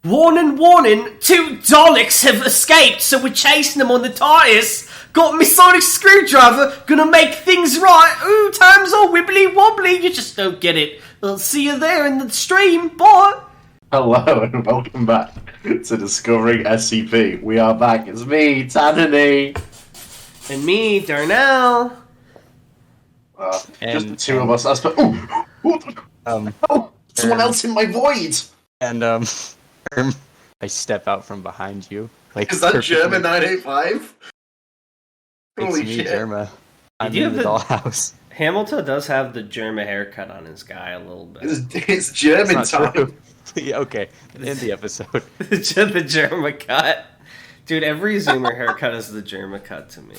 Warning, warning, 2 Daleks have escaped, so we're chasing them on the TARDIS. Got my sonic screwdriver, gonna make things right. Ooh, time's all wibbly wobbly, you just don't get it. I'll see you there in the stream, bye. Hello and welcome back to Discovering SCP. We are back, it's me, Tanany. And me, Darnell. Just the two of us. Someone else in my void! And, I step out from behind you. Like, is that Germa 985? It's Holy me, shit. Germa. I'm in the dollhouse. Hamiltoe does have the Germa haircut on his guy a little bit. It's German time. Yeah, okay, in the episode. The Germa cut. Dude, every Zoomer haircut is the Germa cut to me.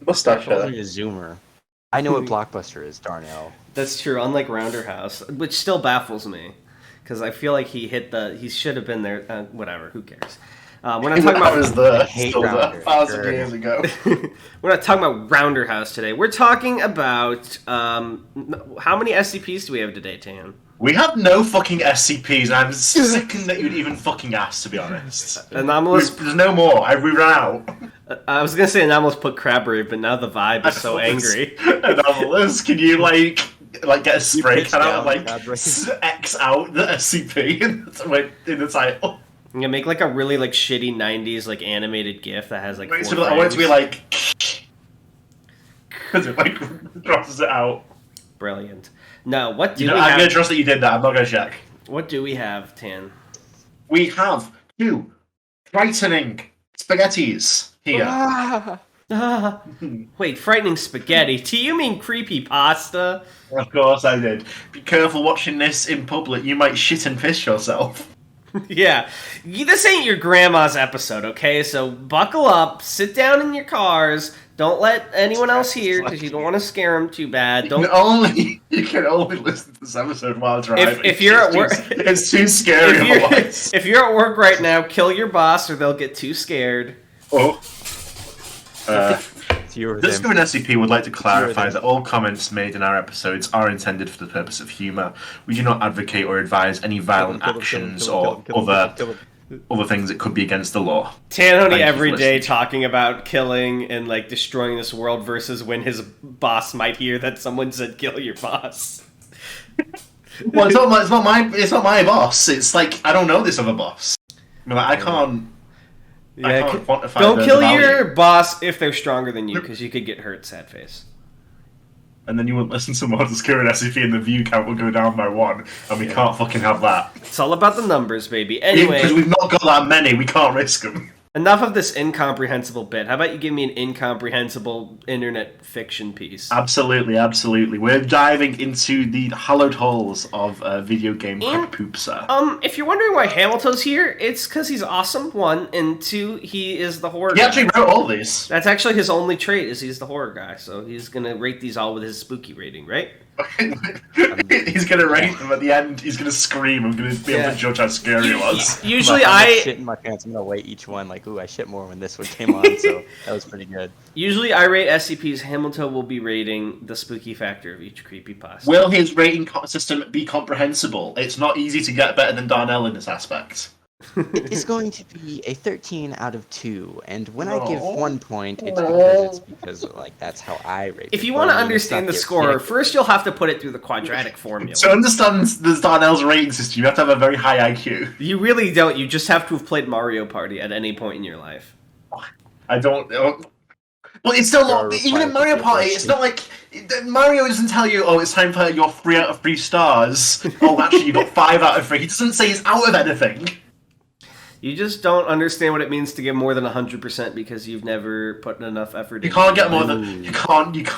Mustache I'm only a Zoomer. I know what Blockbuster is, Darnell. That's true, unlike Rounder House, which still baffles me. Because I feel like he should have been there. Whatever, who cares? We're not talking about. Was the still 1,000 years ago. We're not talking about Rounder House today. We're talking about how many SCPs do we have today, Tan? We have no fucking SCPs, and I'm sickened that you'd even fucking ask, to be honest. Anomalous. There's no more. We ran out. I was gonna say Anomalous put Crabbery, but now the vibe is so angry. Anomalous, can you like get a spray can out and like Crabbery. X out the SCP in the title? I'm gonna make like a really like shitty '90s like animated GIF that has like. I want it to be like, because it like crosses it out. Brilliant. No, what do we I'm have? gonna trust that you did that. I'm not gonna check. What do we have, Tan? We have 2 frightening spaghettis here. Wait, frightening spaghetti? Do you mean creepy pasta? Of course I did. Be careful watching this in public. You might shit and piss yourself. Yeah, this ain't your grandma's episode, okay? So buckle up, sit down in your cars. Don't let anyone else hear because you don't want to scare them too bad. You can only listen to this episode while driving. If you're at work, it's too scary. If you're at work right now, kill your boss or they'll get too scared. Oh. This Discovering SCP would like to clarify that all comments made in our episodes are intended for the purpose of humour. We do not advocate or advise any violent actions or other things that could be against the law. Tanony every day talking about killing and like destroying this world versus when his boss might hear that someone said kill your boss. Well, it's not my boss. It's like I don't know this other boss. I mean, like, I can't quantify. Don't kill your boss if they're stronger than you, because you could get hurt. Sad face. And then you wouldn't listen to more Discovering SCP, and the view count will go down by 1, and we can't fucking have that. It's all about the numbers, baby. Anyway, because we've not got that many, we can't risk them. Enough of this incomprehensible bit. How about you give me an incomprehensible internet fiction piece? Absolutely, absolutely. We're diving into the hallowed halls of video game poopsa. If you're wondering why Hamiltoe's here, it's because he's awesome, 1, and 2, he is the horror guy. He actually wrote all these. That's actually his only trait, is he's the horror guy, so he's gonna rate these all with his spooky rating, right? He's gonna rate them at the end. He's gonna scream. I'm gonna be able to judge how scary it was. Usually I shit in my pants. I'm gonna weigh each one. Like, ooh, I shit more when this one came on. So that was pretty good. Usually I rate SCPs. Hamiltoe will be rating the spooky factor of each creepypasta. Will his rating system be comprehensible? It's not easy to get better than Darnell in this aspect. It is going to be a 13 out of 2, and when I give 1 point, it's because like that's how I rate. If you want to understand the score, first you'll have to put it through the quadratic formula. To understand the Darnell's rating system, you have to have a very high IQ. You really don't. You just have to have played Mario Party at any point in your life. I don't. Well, it's still not. Even in Mario Party, it's not like Mario doesn't tell you, "Oh, it's time for your 3 out of 3 stars." Oh, actually, you got 5 out of 3. He doesn't say it's out of anything. You just don't understand what it means to give more than 100% because you've never put enough effort. You can't get more than you can't get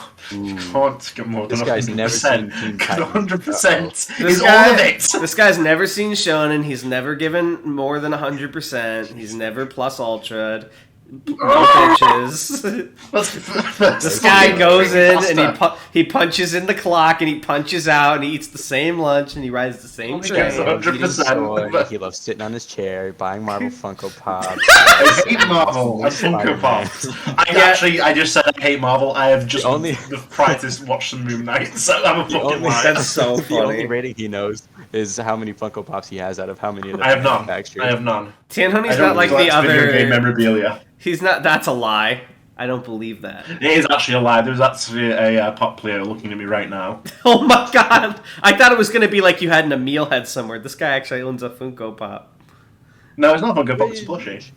more than 100%. This guy's never seen Teen Titans. 100% is all of it. This guy's never seen Shonen. He's never given more than 100%. He's never plus ultra. Bitches. This guy goes in and he punches in the clock and he punches out and he eats the same lunch and he rides the same train. 100%. He loves sitting on his chair, buying Marvel Funko Pops. I hate Marvel and Funko Pops. I just said I hate Marvel. I have just prior to watch some Moon Knight, so I'm a fucking liar. That's so The funny. only rating he knows is how many Funko Pops he has out of how many of them I have none. manufactured. I have none. Tanhoney's I don't not like the collect video other. game memorabilia. He's not. That's a lie. I don't believe that. It is actually a lie. There's actually a pop player looking at me right now. Oh my god! I thought it was gonna be like you had an Emil head somewhere. This guy actually owns a Funko Pop. No, it's not Funko Pop. It's a plushie.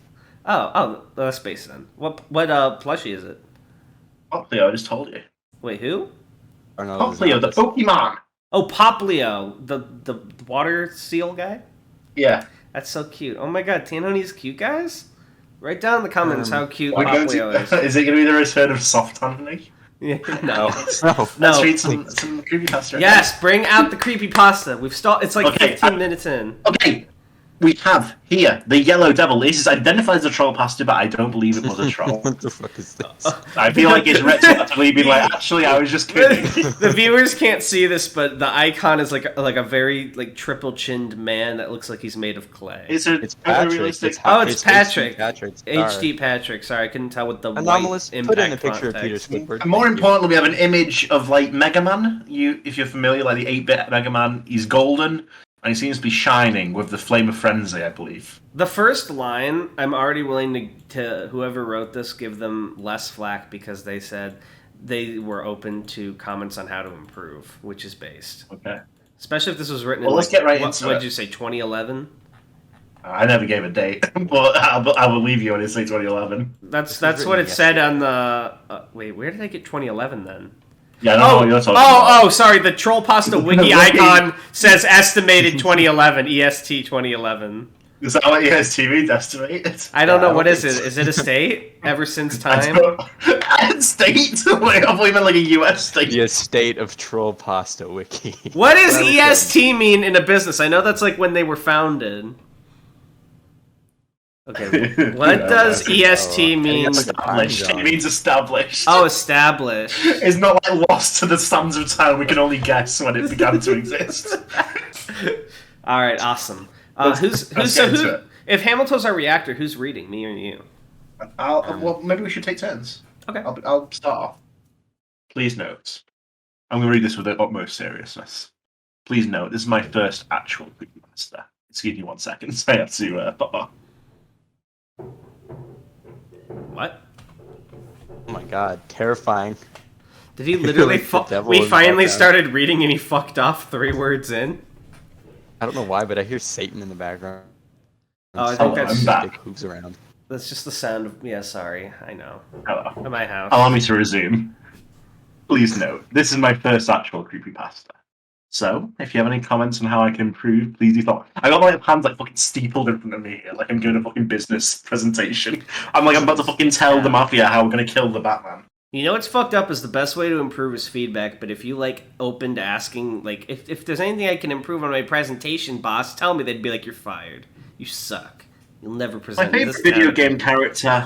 Oh, that's space then. What plushie is it? Pop player, I just told you. Wait, who? Pop player, the Pokemon. Oh, Poplio, the water seal guy. Yeah. That's so cute. Oh my god, Tanhoney's cute, guys. Write down in the comments how cute We're going Poplio is. Is it going to be the return of Soft Anthony? Yeah, no. Let's read some creepypasta. Yes, bring out the creepypasta. We've stalled. It's like 15 minutes in. Okay, we have here the Yellow Devil. This is identified as a troll pasta, but I don't believe it was a troll. What the fuck is this? I feel like it's retroactively been like, actually, I was just kidding. The viewers can't see this, but the icon is like a very triple-chinned man that looks like he's made of clay. It's Patrick. realistic. It's Patrick. Patrick. HD Patrick. Sorry, I couldn't tell with the Anomalous. white Put in a impact picture of context. Peter Squidward. More importantly, we have an image of like Mega Man. If you're familiar, like the 8-bit Mega Man, he's golden and he seems to be shining with the flame of frenzy, I believe. The first line, I'm already willing to whoever wrote this, give them less flack because they said they were open to comments on how to improve, which is based. Okay. Especially if this was written Well, in let's get right into what it. did you say, 2011? I never gave a date, but I will leave you when it say 2011. That's what it said on the... wait, where did I get 2011 then? Yeah, I don't know what you're talking about. Oh, sorry, the Troll Pasta wiki icon says estimated 2011, EST 2011. Is that what EST means, estimated? I don't know, what is it? Is it a state? Ever since time? State? Wait, I thought you meant like a US state. The estate of Troll Pasta Wiki. What does EST mean in a business? I know that's like when they were founded. Okay, what does EST mean? Established. It means established. Oh, established. It's not like lost to the sands of time. We can only guess when it began to exist. All right, awesome. Who's if Hamiltoe's our reactor, who's reading, me or you? Well, maybe we should take turns. Okay. I'll start off. Please note, I'm going to read this with the utmost seriousness. Please note, this is my first actual creepypasta. Excuse me 1 second. I have to pop off. What? Oh my god, terrifying. Did he literally? We finally started reading, and he fucked off 3 words in. I don't know why, but I hear Satan in the background. Oh, I think that's dick moves around. That's just the sound of. Yeah, sorry, I know. Hello. At my house. Allow me to resume. Please note, this is my first actual creepypasta. So, if you have any comments on how I can improve, please do thought. I got my hands like fucking steepled in front of me here, like I'm doing a fucking business presentation. I'm about to fucking tell the mafia how we're gonna kill the Batman. You know what's fucked up is the best way to improve is feedback, but if you open to asking, if there's anything I can improve on my presentation, boss, tell me, they'd be like, you're fired. You suck. You'll never present My favorite video game character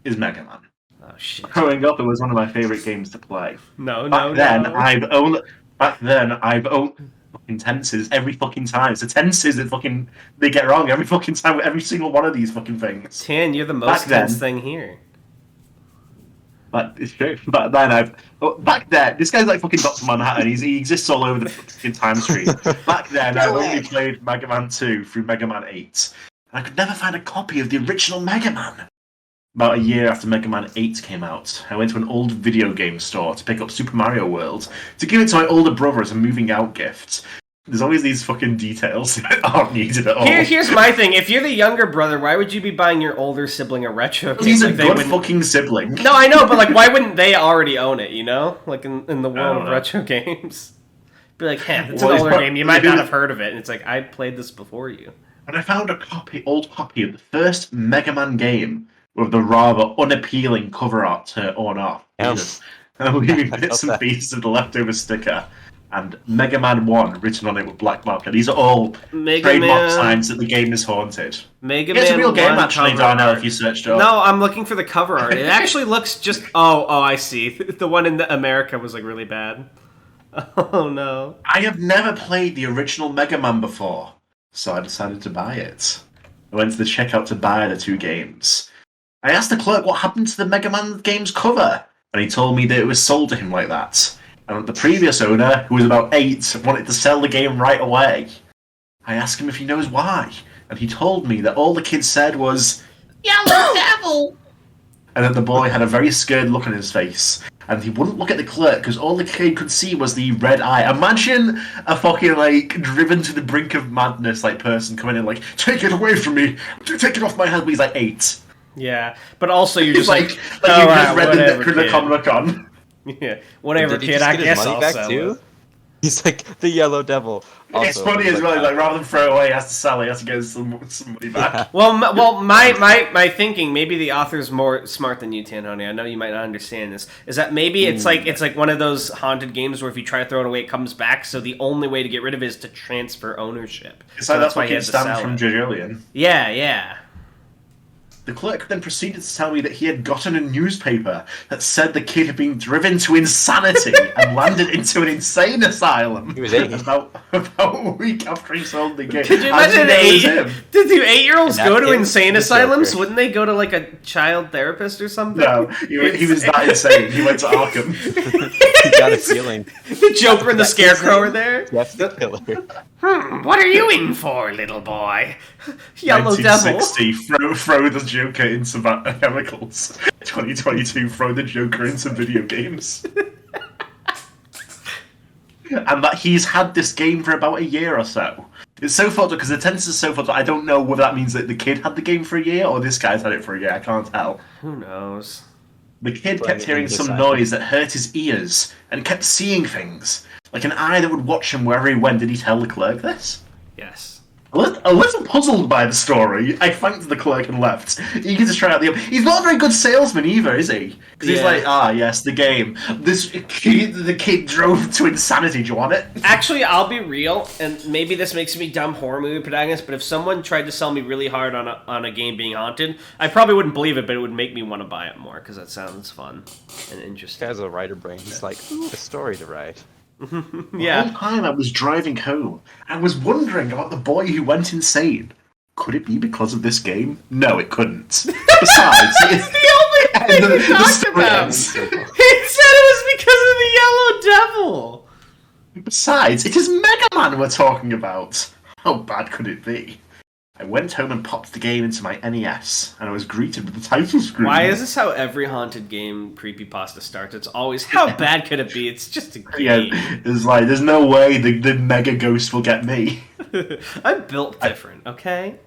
is Mega Man. Oh shit. Growing up, it was one of my favorite games to play. Back then, I've owned fucking tenses every fucking time. It's the tenses that fucking they get wrong every fucking time with every single one of these fucking things. Tan, you're the most tense thing here. But it's true. But then back then, this guy's like fucking Dr. Manhattan. He exists all over the fucking time stream. Back then, I've only played Mega Man 2 through Mega Man 8. And I could never find a copy of the original Mega Man. About a year after Mega Man 8 came out, I went to an old video game store to pick up Super Mario World to give it to my older brother as a moving out gift. There's always these fucking details that aren't needed at all. Here's my thing. If you're the younger brother, why would you be buying your older sibling a retro game? He's a good fucking sibling. No, I know, but why wouldn't they already own it, you know? Like in the world of retro games. Be like, hey, it's an older game, you might not have heard of it. And it's like, I played this before you. And I found a old copy of the first Mega Man game with the rather unappealing cover art torn off. And leaving bits and pieces of the leftover sticker. And Mega Man 1 written on it with black marker. These are all trademark signs that the game is haunted. It's a real game, actually, Darnell, if you searched it up. No, I'm looking for the cover art. It actually looks just... Oh, I see. The one in America was, really bad. Oh, no. I have never played the original Mega Man before, so I decided to buy it. I went to the checkout to buy the 2 games. I asked the clerk what happened to the Mega Man game's cover, and he told me that it was sold to him like that. And the previous owner, who was about 8, wanted to sell the game right away. I asked him if he knows why, and he told me that all the kid said was, "Yellow devil!" And that the boy had a very scared look on his face, and he wouldn't look at the clerk because all the kid could see was the red eye. Imagine a fucking, like, driven to the brink of madness, like, person coming in, like, take it away from me, take it off my head, but he's like 8. Yeah, but also you're just like you just read the Necronomicon. Yeah, whatever, kid, I guess I'll sell it. He's like, the yellow devil. Also, it's funny as well, like, rather than throw it away, he has to sell it, he has to get some money back. Yeah. Well, my thinking, maybe the author's more smart than you, Tanhoney, I know you might not understand this, is that maybe it's like one of those haunted games where if you try to throw it away, it comes back, so the only way to get rid of it is to transfer ownership. It's so like that's why what he had keeps to Stan sell from it. Julian. Yeah. The clerk then proceeded to tell me that he had gotten a newspaper that said the kid had been driven to insanity and landed into an insane asylum. He was 8. About a week after he sold the game. Could you imagine Did the 8-year-olds go to insane the asylums? Joker. Wouldn't they go to like a child therapist or something? No, he was that insane. He went to Arkham. He got a feeling. The Joker and the Scarecrow are there. That's the killer. What are you in for, little boy? Yellow devil. 1960, throw the Joker into chemicals. 2022, throw the Joker into video games. And that he's had this game for about a year or so. It's so fucked up because the tense is so fucked up. I don't know whether that means that the kid had the game for a year or this guy's had it for a year. I can't tell. Who knows? The kid kept hearing some noise that hurt his ears and kept seeing things. Like an eye that would watch him wherever he went. Did he tell the clerk this? Yes. A little puzzled by the story, I thanked the clerk and left, eager to try out the... He's not a very good salesman either, is he? Because he's like, yes, the game. The kid drove to insanity, do you want it? Actually, I'll be real, and maybe this makes me dumb horror movie protagonist, but if someone tried to sell me really hard on a game being haunted, I probably wouldn't believe it, but it would make me want to buy it more, because that sounds fun and interesting. This guy's a writer brain. He's like, ooh, a story to write. The whole time I was driving home, I was wondering about the boy who went insane. Could it be because of this game? No, it couldn't. Besides, it's the only thing he talked about. He said it was because of the Yellow Devil. Besides, it is Mega Man we're talking about. How bad could it be? I went home and popped the game into my NES, and I was greeted with the title screen. Why is this how every haunted game creepypasta starts? It's always, how bad could it be? It's just a game. Yeah, it's like, there's no way the Mega Ghost will get me. I'm built different, okay?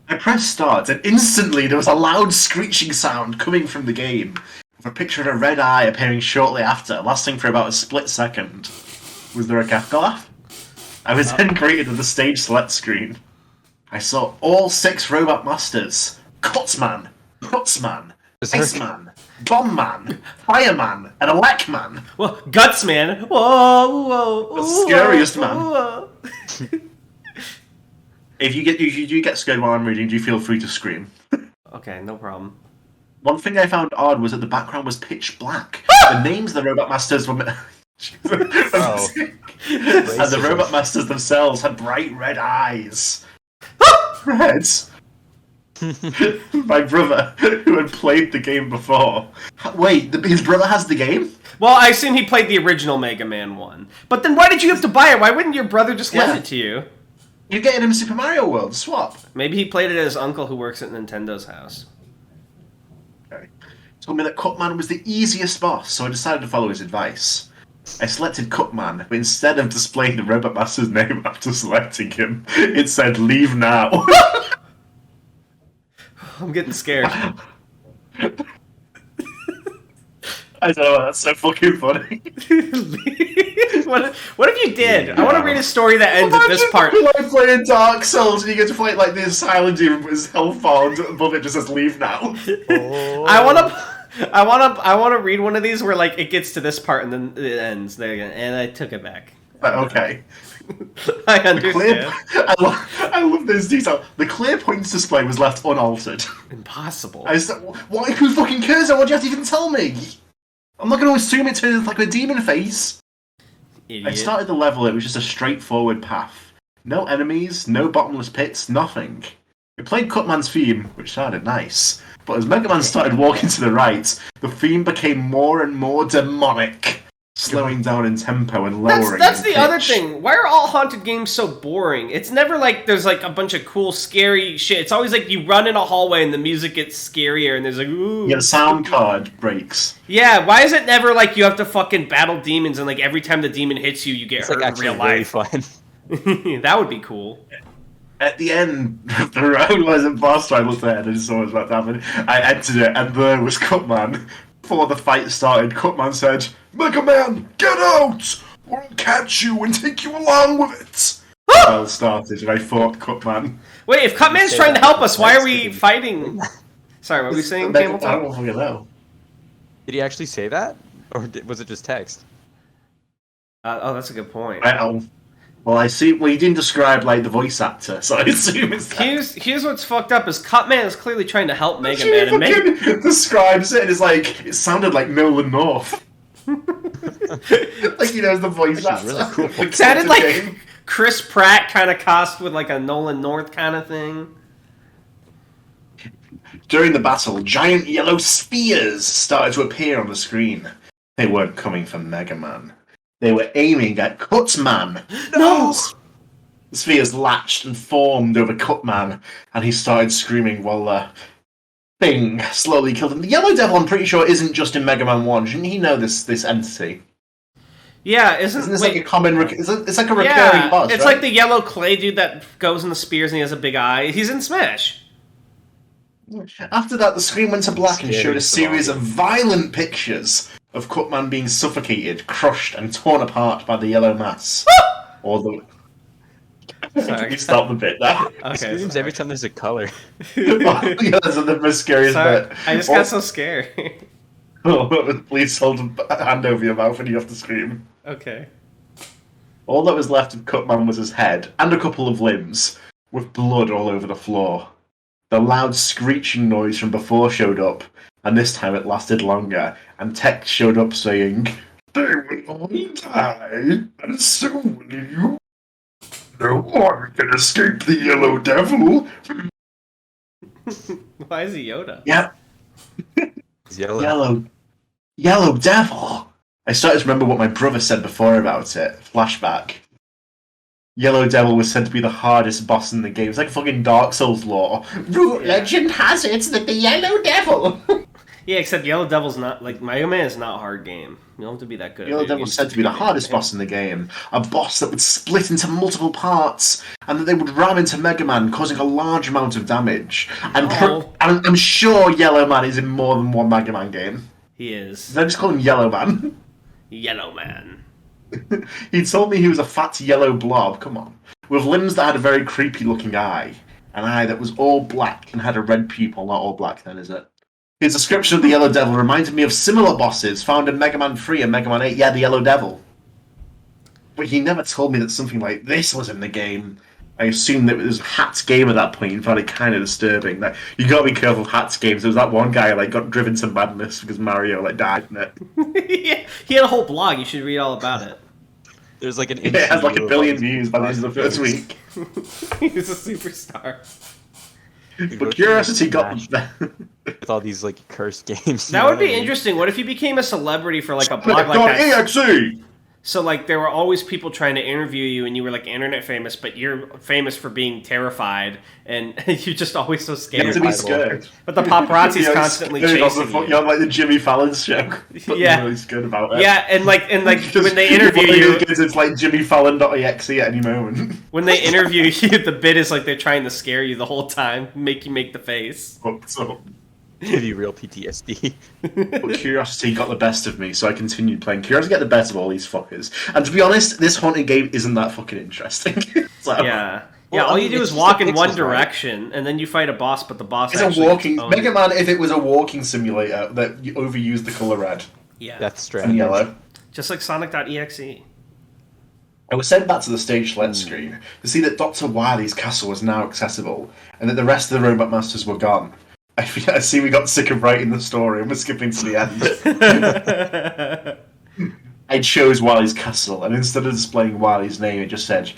I pressed start, and instantly there was a loud screeching sound coming from the game, with a picture of a red eye appearing shortly after, lasting for about a split second. Was there a Kafka laugh? I was then greeted with the stage select screen. I saw all 6 robot masters: Kotzman, Putzman, Iceman, Bombman, Fireman, and Elecman. Well, Gutsman. Whoa. The scariest man. If you do get scared while I'm reading, do feel free to scream. Okay, no problem. One thing I found odd was that the background was pitch black. The names of the robot masters were... And the robot masters themselves had bright red eyes. Reds. My brother, who had played the game before. Wait, his brother has the game? Well, I assume he played the original Mega Man 1. But then why did you have to buy it? Why wouldn't your brother just lend it to you? You're getting him Super Mario World, swap. Maybe he played it at his uncle who works at Nintendo's house. Okay. Told me that Cutman was the easiest boss, so I decided to follow his advice. I selected Cutman, but instead of displaying the Robot Master's name after selecting him, it said, "Leave now." I'm getting scared. I don't know, that's so fucking funny. What if you did? I want to read a story that ends at this part. Like playing Dark Souls and you get to play like this silent demon with his health bar and above it just says "Leave now." Oh. I want to read one of these where like it gets to this part and then it ends there again, and I took it back. Okay. I understand. I love this detail. The clear points display was left unaltered. Impossible. I said, why? Who fucking cares? Why do you have to even tell me? I'm not going to assume it turns like a demon face. Idiot. I started the level, it was just a straightforward path. No enemies, no bottomless pits, nothing. It played Cutman's theme, which sounded nice, but as Mega Man started walking to the right, the theme became more and more demonic. slowing down in tempo and lowering. That's the pitch. other thing. Why are all haunted games so boring? It's never like there's like a bunch of cool, scary shit. It's always like you run in a hallway and the music gets scarier and there's like, ooh. Yeah, the sound card breaks. Yeah, why is it never like you have to fucking battle demons and like every time the demon hits you, you get hurt in real life? Really fun. That would be cool. At the end, the round was in boss, I looked ahead and saw what was about to happen. I entered it and there was Cutman. Before the fight started, Cutman said, Mega Man, get out! Or I'll catch you and take you along with it! Well started, and I fought Cutman. Wait, if Cutman's trying to help us, why are we fighting? Sorry, what were we saying, I Hamilton? don't fucking know. Did he actually say that? Or was it just text? Oh, that's a good point. Well, I see. Well, he didn't describe like the voice actor, so I assume it's that. Here's what's fucked up: is Cutman is clearly trying to help Mega Man, and Mega describes it, and it's like it sounded like Nolan North. Like he knows the voice actor. Really cool. It sounded like Chris Pratt kind of cast with like a Nolan North kind of thing. During the battle, giant yellow spheres started to appear on the screen. They weren't coming from Mega Man. They were aiming at Cutman. No! The spheres latched and formed over Cutman, and he started screaming while the thing slowly killed him. The Yellow Devil, I'm pretty sure, isn't just in Mega Man 1. Shouldn't he know this entity? Yeah, Isn't this like a common... it's like a recurring boss, it's right? like the yellow clay dude that goes in the spears and he has a big eye. He's in Smash. After that, the screen went to black and Scary showed a series of violent pictures of Cutman being suffocated, crushed, and torn apart by the yellow mass. Or the... Sorry. You stop the bit there. Okay. Screams every time there's a color. Yeah, that's the most scariest Sorry, bit. I just got so scared. Please hold a hand over your mouth when you have to scream. Okay. All that was left of Cutman was his head, and a couple of limbs, with blood all over the floor. The loud screeching noise from before showed up, and this time it lasted longer, and text showed up saying, "They will all die, and so will you. No one can escape the Yellow Devil." Why is he Yoda? Yeah. It's yellow. Yellow Devil. I started to remember what my brother said before about it. Flashback. Yellow Devil was said to be the hardest boss in the game. It's like fucking Dark Souls lore. Legend has it that the Yellow Devil. Yeah, except Yellow Devil's not like Mega Man is not a hard game. You don't have to be that good. Yellow Devil was said to be the hardest boss in the game. A boss that would split into multiple parts, and that they would ram into Mega Man, causing a large amount of damage. And I'm sure Yellow Man is in more than one Mega Man game. He is. Did I just call him Yellow Man? Yellow Man. He told me he was a fat yellow blob, come on, with limbs that had a very creepy looking eye. An eye that was all black and had a red pupil, not all black then, is it? His description of the Yellow Devil reminded me of similar bosses found in Mega Man 3 and Mega Man 8. Yeah, the Yellow Devil. But he never told me that something like this was in the game. I assumed that it was Hat's game at that point and found it kind of disturbing. Like, you gotta be careful of Hat's games. There was that one guy like got driven to madness because Mario like died in it. Yeah, he had a whole blog. You should read all about it. There's like an It has like 1 billion views by the end of the first week. He's a superstar. But Curiosity got with all these like cursed games. That would be interesting. What if you became a celebrity for like a blog like that? EXE! So like there were always people trying to interview you, and you were like internet famous, but you're famous for being terrified, and you're just always so scared. You have to be scared. But the paparazzi's constantly chasing you. You're on like the Jimmy Fallon show. But Yeah, you're really scared about it. Yeah, and like when they interview you, it's like JimmyFallon.exe at any moment. When they interview you, the bit is like they're trying to scare you the whole time, make you make the face. So, Give you real PTSD. but Curiosity got the best of me, so I continued playing. Curiosity get the best of all these fuckers. And to be honest, this haunted game isn't that fucking interesting. So, Yeah. Well, All I you mean, do it's is just walk the in one pixels, right? direction, and then you fight a boss, but the boss it's a actually walking owns Mega you. Man. If it was a walking simulator that you overused the color red Yeah. That's and strategy. yellow. Just like Sonic.exe. I was sent back to the stage select screen to see that Dr. Wily's castle was now accessible, and that the rest of the Robot Masters were gone. I see we got sick of writing the story and we're skipping to the end. I chose Wily's castle, and instead of displaying Wily's name, it just said,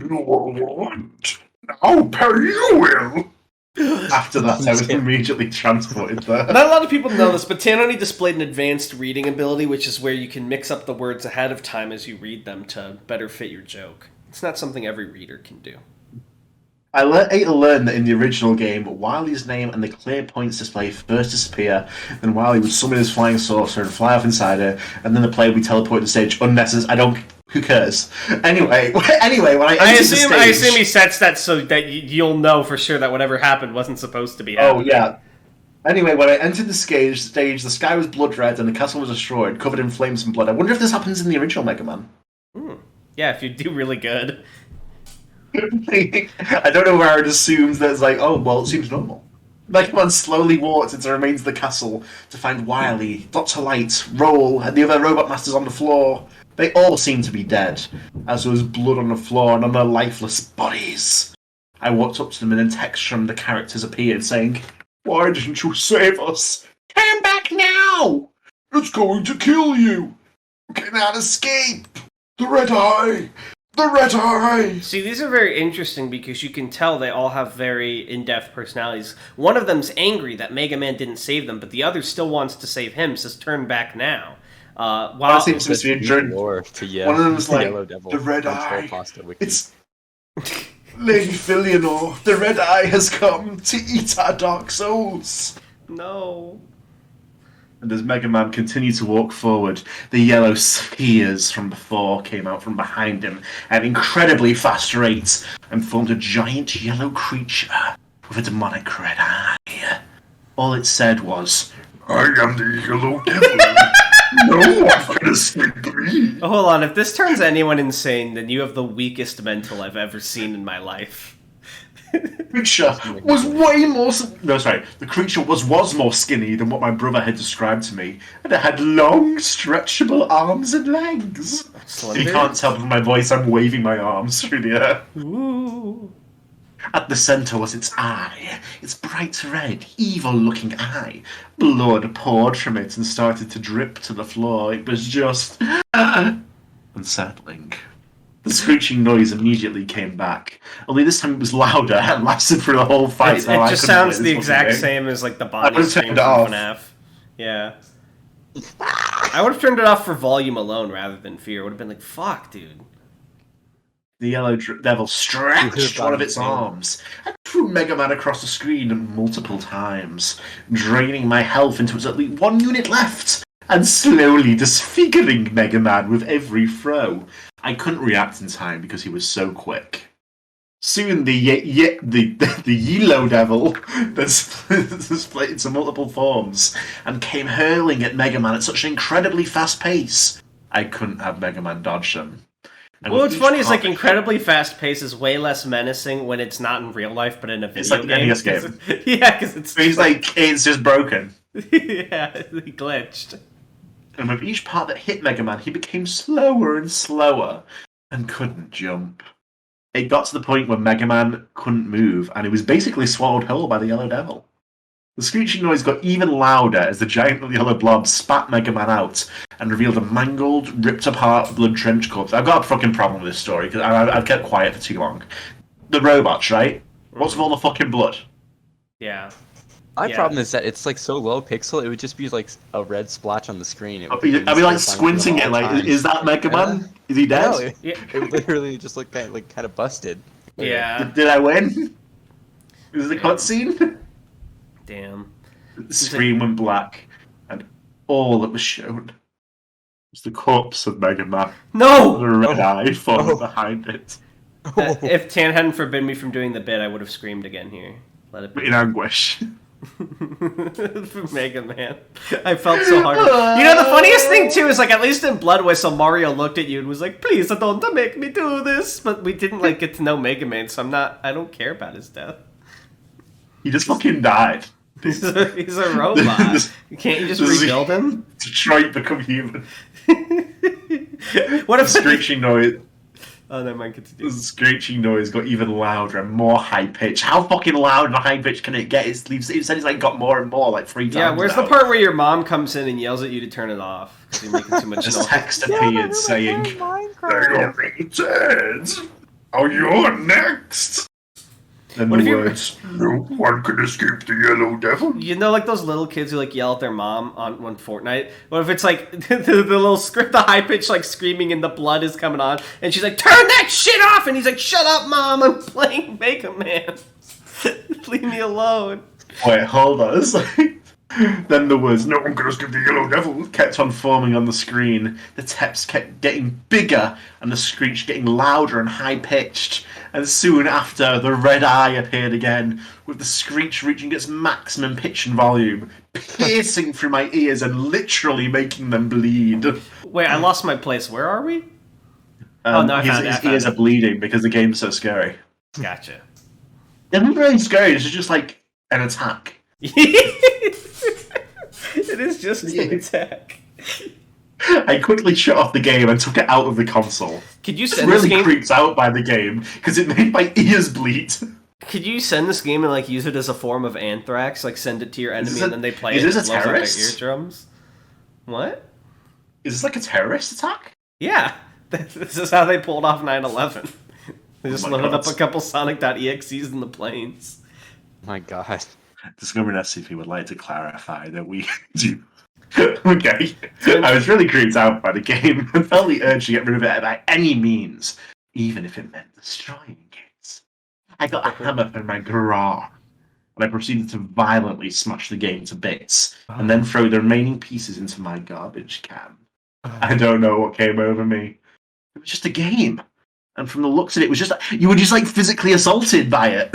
"You want, I'll pay you will." After that, I was immediately transported there. Not a lot of people know this, but Tanoni displayed an advanced reading ability, which is where you can mix up the words ahead of time as you read them to better fit your joke. It's not something every reader can do. I learned that in the original game, Wily's name and the clear points display first disappear, then Wily would summon his flying saucer and fly off inside her, and then the player would be teleported to stage unnecessary. Who cares? Anyway, when I assume he sets that so that you'll know for sure that whatever happened wasn't supposed to be happening. Oh, yeah. Anyway, when I entered the stage, the sky was blood red and the castle was destroyed, covered in flames and blood. I wonder if this happens in the original Mega Man. Yeah, if you do really good. I don't know where it assumes that it's like, oh, well, it seems normal. Mega Man slowly walks into the remains of the castle to find Wily, Dr. Light, Roll, and the other robot masters on the floor. They all seem to be dead, as there was blood on the floor and on their lifeless bodies. I walked up to them and in text from the characters appeared, saying, "Why didn't you save us? Come back now! It's going to kill you! You cannot escape! The Red Eye! The Red Eye!" See, these are very interesting because you can tell they all have very in-depth personalities. One of them's angry that Mega Man didn't save them, but the other still wants to save him, says turn back now. While it seems to be a dream. One of them's like, the Red Eye. It's Lady Filianor. The Red Eye has come to eat our dark souls. No. And as Mega Man continued to walk forward, the yellow spheres from before came out from behind him at incredibly fast rates and formed a giant yellow creature with a demonic red eye. All it said was, "I am the Yellow Devil. No one can escape me." Oh, hold on, if this turns anyone insane, then you have the weakest mental I've ever seen in my life. The creature was the creature was more skinny than what my brother had described to me, and it had long, stretchable arms and legs. Slender? You can't tell from my voice, I'm waving my arms through the air. Ooh. At the centre was its eye, its bright red, evil-looking eye. Blood poured from it and started to drip to the floor. It was just unsettling. The screeching noise immediately came back. Only this time it was louder and lasted through the whole fight. It just sounds the exact same as like the body scream from FNAF. Yeah. I would have turned it off for volume alone rather than fear. It would have been like, fuck, dude. The yellow devil stretched one of its arms and threw Mega Man across the screen multiple times, draining my health until it was at least 1 unit left, and slowly disfiguring Mega Man with every throw. I couldn't react in time because he was so quick. Soon the yellow devil then split into multiple forms and came hurling at Mega Man at such an incredibly fast pace. I couldn't have Mega Man dodge them. Well, what's funny is like incredibly fast pace is way less menacing when it's not in real life, but in a video game. It's like an NES game. Yeah, because it's just broken. Yeah, he glitched. And with each part that hit Mega Man, he became slower and slower and couldn't jump. It got to the point where Mega Man couldn't move, and he was basically swallowed whole by the Yellow Devil. The screeching noise got even louder as the giant yellow blob spat Mega Man out and revealed a mangled, ripped-apart, blood-drenched corpse. I've got a fucking problem with this story, because I've kept quiet for too long. The robots, right? What's with all the fucking blood? Yeah. My problem is that it's like so low pixel, it would just be like a red splotch on the screen. I'd be like squinting it, like, is that Mega Man? Is he dead? No, it literally just looked kind of busted. Yeah. Did I win? Is it a cutscene? Damn. The screen went black, and all that was shown was the corpse of Mega Man. No! The red eye falling behind it. If Tan hadn't forbidden me from doing the bit, I would have screamed again here. Let it be. In anguish. For Mega Man. I felt so hard. You know, the funniest thing, too, is, like, at least in Blood Whistle, Mario looked at you and was like, please don't make me do this. But we didn't, like, get to know Mega Man, so I don't care about his death. He just fucking died. He's a robot. Can't you just rebuild him? Detroit become human. What if the screeching noise? Oh, never mind. Continue. The screeching noise got even louder and more high pitched. How fucking loud and high pitched can it get? It said it's like got more and more, like 3 times. Yeah, where's the part where your mom comes in and yells at you to turn it off because you're making too much noise? Just text appeared saying, "They're already dead. Oh, you're next." Then the words, "No one can escape the yellow devil." You know, like those little kids who like yell at their mom on Fortnite. What if it's like the high pitch like screaming and the blood is coming on, and she's like, "Turn that shit off!" And he's like, "Shut up, mom! I'm playing Mega Man. Leave me alone." Wait, hold on. It's like, then the words, "No one can escape the yellow devil," kept on forming on the screen. The text kept getting bigger, and the screech getting louder and high pitched. And soon after, the red eye appeared again, with the screech reaching its maximum pitch and volume, piercing through my ears and literally making them bleed. Wait, I lost my place. Where are we? Oh, no, I found it. His ears are bleeding because the game's so scary. Gotcha. It's not really scary, it's just like an attack. It is just an attack. I quickly shut off the game and took it out of the console. Could you send really this game? Creeps out by the game because it made my ears bleed. Could you send this game and like use it as a form of anthrax? Like send it to your enemy and then they play it. Is this and a blows up terrorist? their eardrums. What? Is this like a terrorist attack? Yeah, this is how they pulled off 9/11. They just loaded up a couple Sonic.exes in the planes. My God. Discovering SCP would like to clarify that we do. Okay. I was really creeped out by the game and felt the urge to get rid of it by any means, even if it meant destroying it. I got a hammer from my garage, and I proceeded to violently smash the game to bits, and then throw the remaining pieces into my garbage can. I don't know what came over me. It was just a game. And from the looks of it, it was just you were just like physically assaulted by it.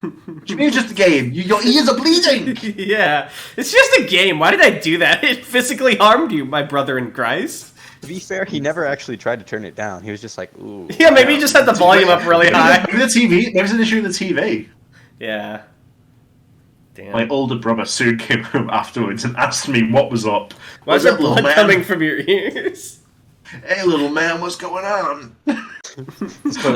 What do you mean it's just a game? Your ears are bleeding! Yeah, it's just a game. Why did I do that? It physically harmed you, my brother in Christ. To be fair, he never actually tried to turn it down. He was just like, ooh. Yeah, maybe he just had the volume up really high. Maybe the TV. There's an issue with the TV. Yeah. Damn. My older brother soon came home afterwards and asked me what was up. Why is there blood coming from your ears? Hey, little man, what's going on?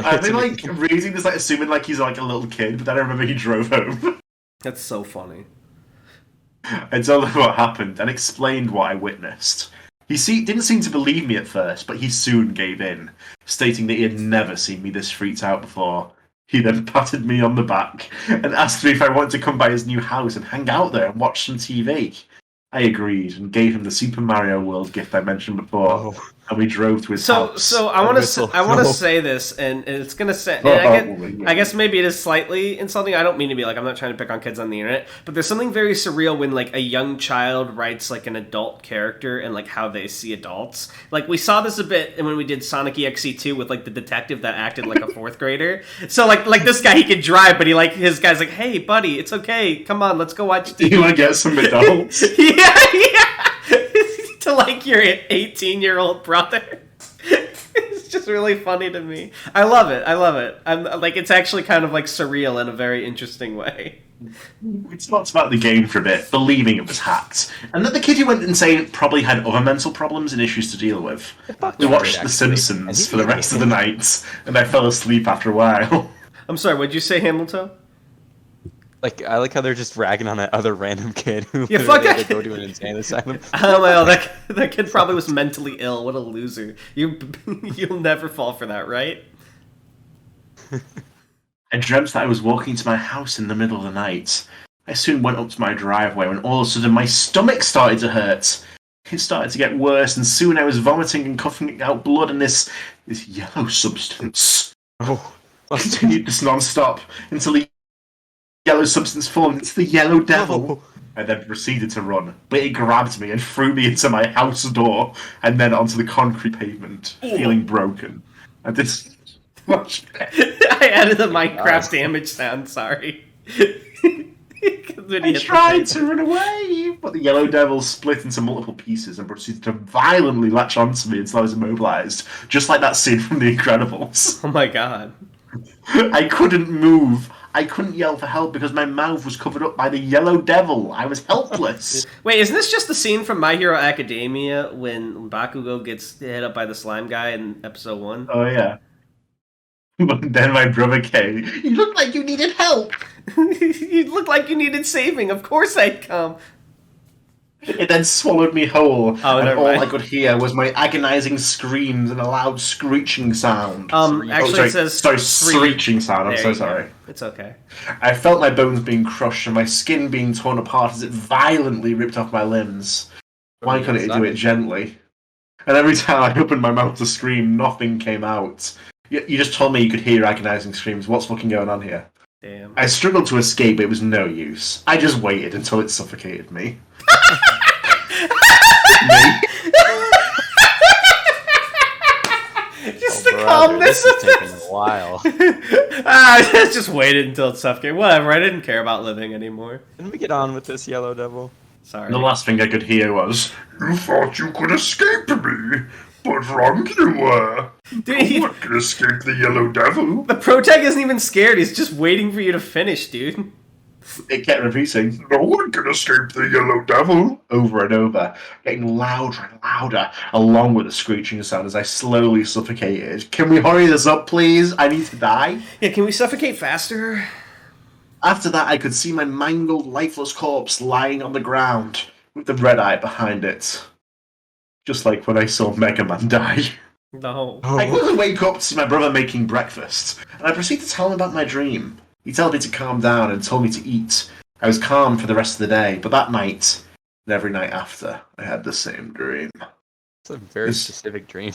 I've been like reading this, like assuming like he's like a little kid, but then I remember he drove home. That's so funny. I told him what happened and explained what I witnessed. He didn't seem to believe me at first, but he soon gave in, stating that he had never seen me this freaked out before. He then patted me on the back and asked me if I wanted to come by his new house and hang out there and watch some TV. I agreed and gave him the Super Mario World gift I mentioned before, and we drove to his house. So I want to say this, and it's gonna say, I guess maybe it is slightly insulting. I don't mean to be like, I'm not trying to pick on kids on the internet, but there's something very surreal when like a young child writes like an adult character and like how they see adults. Like we saw this a bit when we did Sonic EXE 2 with like the detective that acted like a fourth grader. So like this guy, he could drive, but his guy's like, hey buddy, it's okay, come on, let's go watch TV. You want to get some adults? Yeah. To like your 18-year-old brother. It's just really funny to me. I love it. I'm like, it's actually kind of like surreal in a very interesting way. We talked about the game for a bit, believing it was hacked, and that the kid who went insane probably had other mental problems and issues to deal with. We watched The Simpsons for the rest of the night, and I fell asleep after a while. I'm sorry, what'd you say, Hamiltoe? Like, I like how they're just ragging on that other random kid who fuck had to go to an insane asylum. Oh well, that kid probably was mentally ill. What a loser. You'll never fall for that, right? I dreamt that I was walking to my house in the middle of the night. I soon went up to my driveway when all of a sudden my stomach started to hurt. It started to get worse, and soon I was vomiting and coughing out blood and this yellow substance. Oh. I continued this non-stop until the yellow substance formed. It's the yellow devil. Oh. I then proceeded to run, but it grabbed me and threw me into my house door and then onto the concrete pavement, feeling broken. And this much. I added the Minecraft damage sound. Sorry. I tried to run away, but the yellow devil split into multiple pieces and proceeded to violently latch onto me until I was immobilized, just like that scene from The Incredibles. Oh my god. I couldn't move. I couldn't yell for help because my mouth was covered up by the yellow devil. I was helpless. Wait, isn't this just the scene from My Hero Academia when Bakugo gets hit up by the slime guy in episode 1? Oh, yeah. But then my brother came. You look like you needed help. You look like you needed saving. Of course I'd come. It then swallowed me whole, and never all mind. I could hear was my agonizing screams and a loud screeching sound. Actually, it says screeching sound. I'm so sorry. It's okay. I felt my bones being crushed and my skin being torn apart as it violently ripped off my limbs. Why couldn't it do it gently? And every time I opened my mouth to scream, nothing came out. You just told me you could hear agonizing screams. What's fucking going on here? Damn. I struggled to escape, but it was no use. I just waited until it suffocated me. Just the calmness. This is taking a while. I just waited until it suffocated. Whatever, I didn't care about living anymore. Can we get on with this, Yellow Devil? Sorry. The last thing I could hear was, "You thought you could escape me, but wrong you were. Dude, No one can escape the Yellow Devil." the protag isn't even scared. He's just waiting for you to finish, dude. It kept repeating, "No one can escape the Yellow Devil," over and over, getting louder and louder, along with the screeching sound as I slowly suffocated. Can we hurry this up, please? I need to die. Yeah, can we suffocate faster? After that, I could see my mangled, lifeless corpse lying on the ground, with the red eye behind it. Just like when I saw Mega Man die. No. I quickly wake up to see my brother making breakfast, and I proceed to tell him about my dream. He told me to calm down and told me to eat. I was calm for the rest of the day, but that night, and every night after, I had the same dream. It's a very specific dream.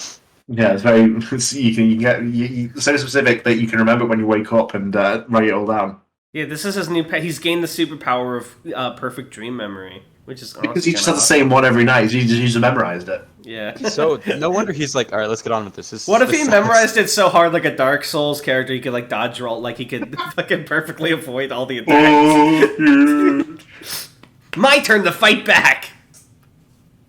Yeah, it's very. You get so specific that you can remember when you wake up and write it all down. Yeah, this is his new pet. He's gained the superpower of perfect dream memory, which is Because he just has the same one every night. He just memorized it. Yeah. So no wonder he's like, all right, let's get on with this. What if he memorized it so hard, like a Dark Souls character, he could like dodge roll, like he could fucking perfectly avoid all the attacks? Oh, My turn to fight back.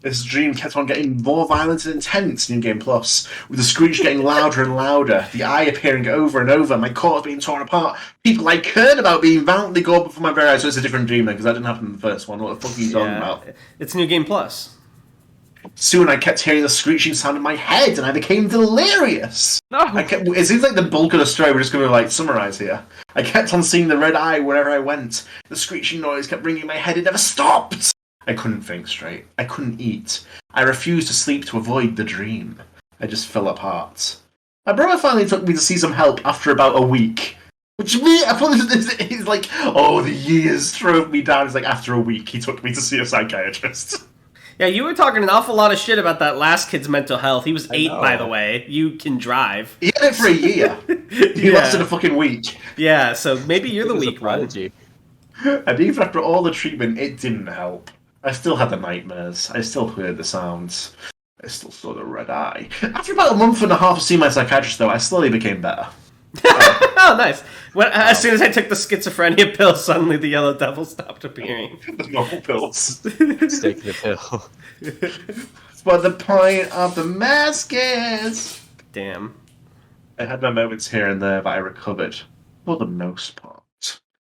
This dream kept on getting more violent and intense in Game Plus, with the screech getting louder and louder, the eye appearing over and over, my corpse being torn apart, people I cared about being violently gored before my very eyes. So it's a different dream then, because that didn't happen in the first one. What the fuck are you talking about? It's New Game Plus. Soon I kept hearing the screeching sound in my head, and I became delirious. No. It seems like the bulk of the story we're just going to like summarize here. I kept on seeing the red eye wherever I went. The screeching noise kept ringing in my head. It never stopped. I couldn't think straight. I couldn't eat. I refused to sleep to avoid the dream. I just fell apart. My brother finally took me to see some help after about a week. Which me, I thought he's like, oh, the years drove me down. It's like after a week, he took me to see a psychiatrist. Yeah, you were talking an awful lot of shit about that last kid's mental health. He was 8, by the way. You can drive. He had it for a year. He lasted a fucking week. Yeah, so maybe you're the weak one. And even after all the treatment, it didn't help. I still had the nightmares. I still heard the sounds. I still saw the red eye. After about a month and a half of seeing my psychiatrist, though, I slowly became better. Oh, nice. As soon as I took the schizophrenia pill, suddenly the Yellow Devil stopped appearing. The normal pills. Take the pill. That's what the point of the mask is. Damn. I had my moments here and there, but I recovered. For the most part.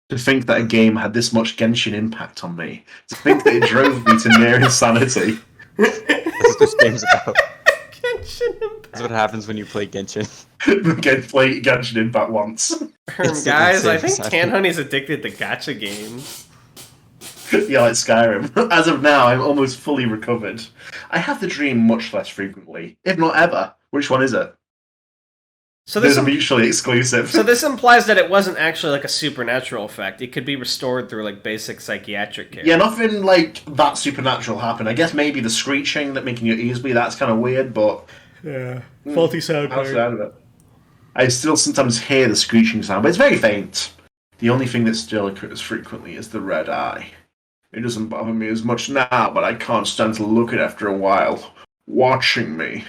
To think that a game had this much Genshin impact on me. To think that it drove me to near insanity. That's what this game's about. Genshin Impact. That's what happens when you play Genshin. Play Genshin Impact once. Guys, I think Tanhoney's addicted to gacha games. Yeah, like Skyrim. As of now, I'm almost fully recovered. I have the dream much less frequently, if not ever. Which one is it? So Those are mutually exclusive. So this implies that it wasn't actually like a supernatural effect. It could be restored through like basic psychiatric care. Yeah, nothing like that supernatural happened. I guess maybe the screeching that making your ears bleed, that's kind of weird, but... Yeah, faulty sound. Outside of it. I still sometimes hear the screeching sound, but it's very faint. The only thing that still occurs frequently is the red eye. It doesn't bother me as much now, but I can't stand to look at it after a while. Watching me.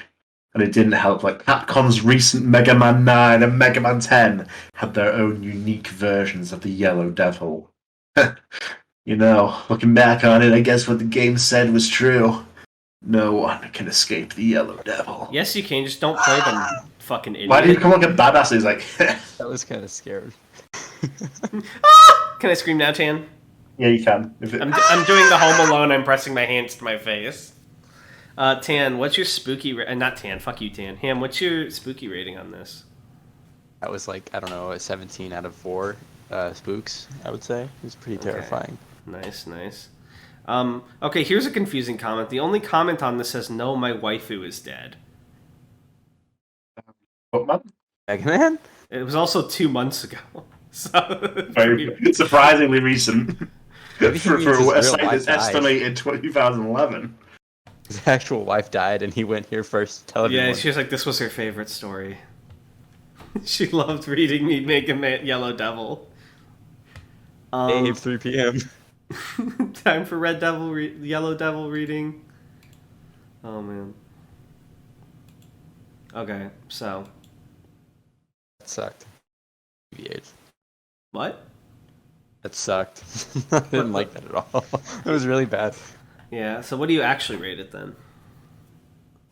And it didn't help, like Capcom's recent Mega Man 9 and Mega Man 10 had their own unique versions of the Yellow Devil. You know, looking back on it, I guess what the game said was true. No one can escape the Yellow Devil. Yes, you can, just don't play them, fucking idiot. Why did you come like a badass? He's like... That was kind of scared. Can I scream now, Tan? Yeah, you can. I'm doing the Home Alone, I'm pressing my hands to my face. Tan, what's your spooky... not Tan, fuck you, Tan. Ham, what's your spooky rating on this? That was like, I don't know, a 17 out of 4 spooks, I would say. It was pretty terrifying. Nice, nice. Okay, here's a confusing comment. The only comment on this says, no, my waifu is dead. What, man? Mega Man? It was also 2 months ago. So Very surprisingly recent. Maybe he for means his a real site wife that's died. estimated 2011. His actual wife died, and he went here first to tell everyone. Yeah, she was like, this was her favorite story. She loved reading me Mega Man Yellow Devil. Dave, 3 p.m. Time for Red Devil, Yellow Devil reading. Oh, man. Okay, so. That sucked. BBH. What? That sucked. I didn't like that at all. It was really bad. Yeah, so what do you actually rate it then?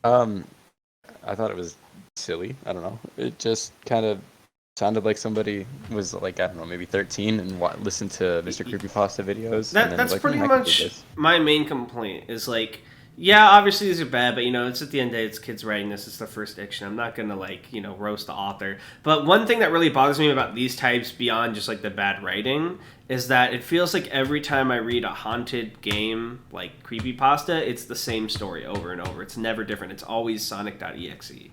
I thought it was silly. I don't know. It just kind of sounded like somebody was like, I don't know, maybe 13 and listened to Mr. Creepypasta videos. And then That's like, pretty I could do much this. my main complaint is like, yeah, obviously these are bad, but it's at the end of the day, it's kids writing this. It's their first diction. I'm not gonna roast the author. But one thing that really bothers me about these types, beyond just like the bad writing, is that it feels like every time I read a haunted game like creepypasta, it's the same story over and over. It's never different. It's always Sonic.exe.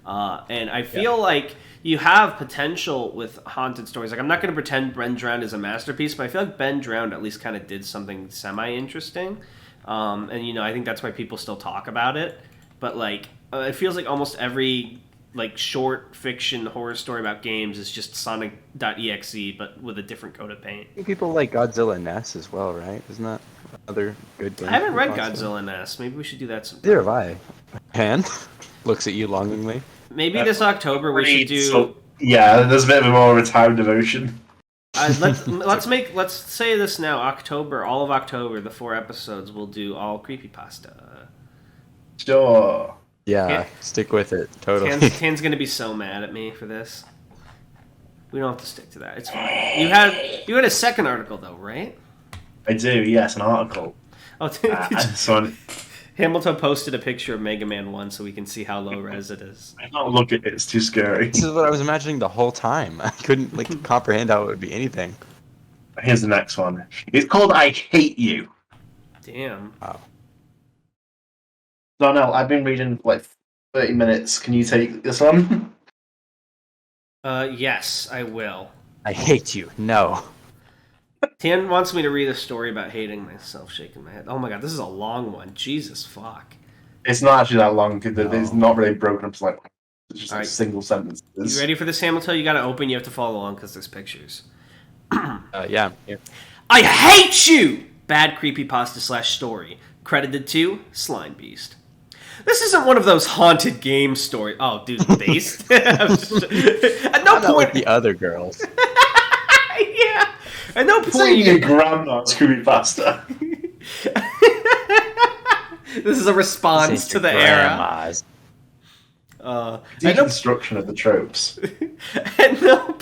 And I feel like you have potential with haunted stories. Like, I'm not going to pretend Ben Drowned is a masterpiece, but I feel like Ben Drowned at least kind of did something semi-interesting. And I think that's why people still talk about it. But like, it feels like almost every like short fiction horror story about games is just Sonic.exe, but with a different coat of paint. I think people like Godzilla Ness as well, right? Isn't that another good game? I haven't read Godzilla Ness. Maybe we should do that sometime. Neither have I. Pan looks at you longingly. Maybe this October we should do. So, yeah, there's a bit more of a time devotion. Let's say this now. October, all of October, the 4 episodes, we'll do all creepypasta. Sure. Yeah, stick with it. Totally. Tan's gonna be so mad at me for this. We don't have to stick to that. It's fine. You had a second article though, right? I do. Yes, an article. Oh, Hamiltoe posted a picture of Mega Man 1 so we can see how low res it is. I can't look at it. It's too scary. This is what I was imagining the whole time. I couldn't comprehend how it would be anything. Here's the next one. It's called "I Hate You." Damn. Wow. Darnell, I've been reading for like 30 minutes. Can you take this one? Yes, I will. I hate you. No. Tan wants me to read a story about hating myself, shaking my head. Oh my god, this is a long one. Jesus fuck. It's not actually that long because it's not really broken up to like it's just All like right. single sentences. You ready for this, Hamiltoe? You gotta open, you have to follow along because there's pictures. Yeah. Here. I hate you! Bad creepypasta / story. Credited to Slime Beast. This isn't one of those haunted game stories. Oh, dude, based? At no Not like point. the other girls. Yeah. At no It's point. only a grandma's creepypasta. This is a response to the grandmas. era. Deconstruction of the tropes. And no.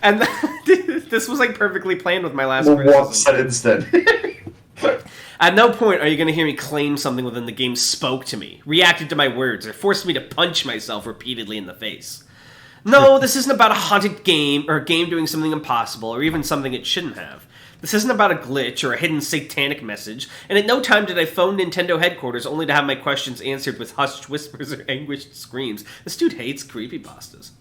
And this was like perfectly planned with my last Well, criticism. one sentence then. At no point are you going to hear me claim something within the game spoke to me, reacted to my words, or forced me to punch myself repeatedly in the face. No, this isn't about a haunted game, or a game doing something impossible, or even something it shouldn't have. This isn't about a glitch or a hidden satanic message, and at no time did I phone Nintendo headquarters only to have my questions answered with hushed whispers or anguished screams. This dude hates creepypastas.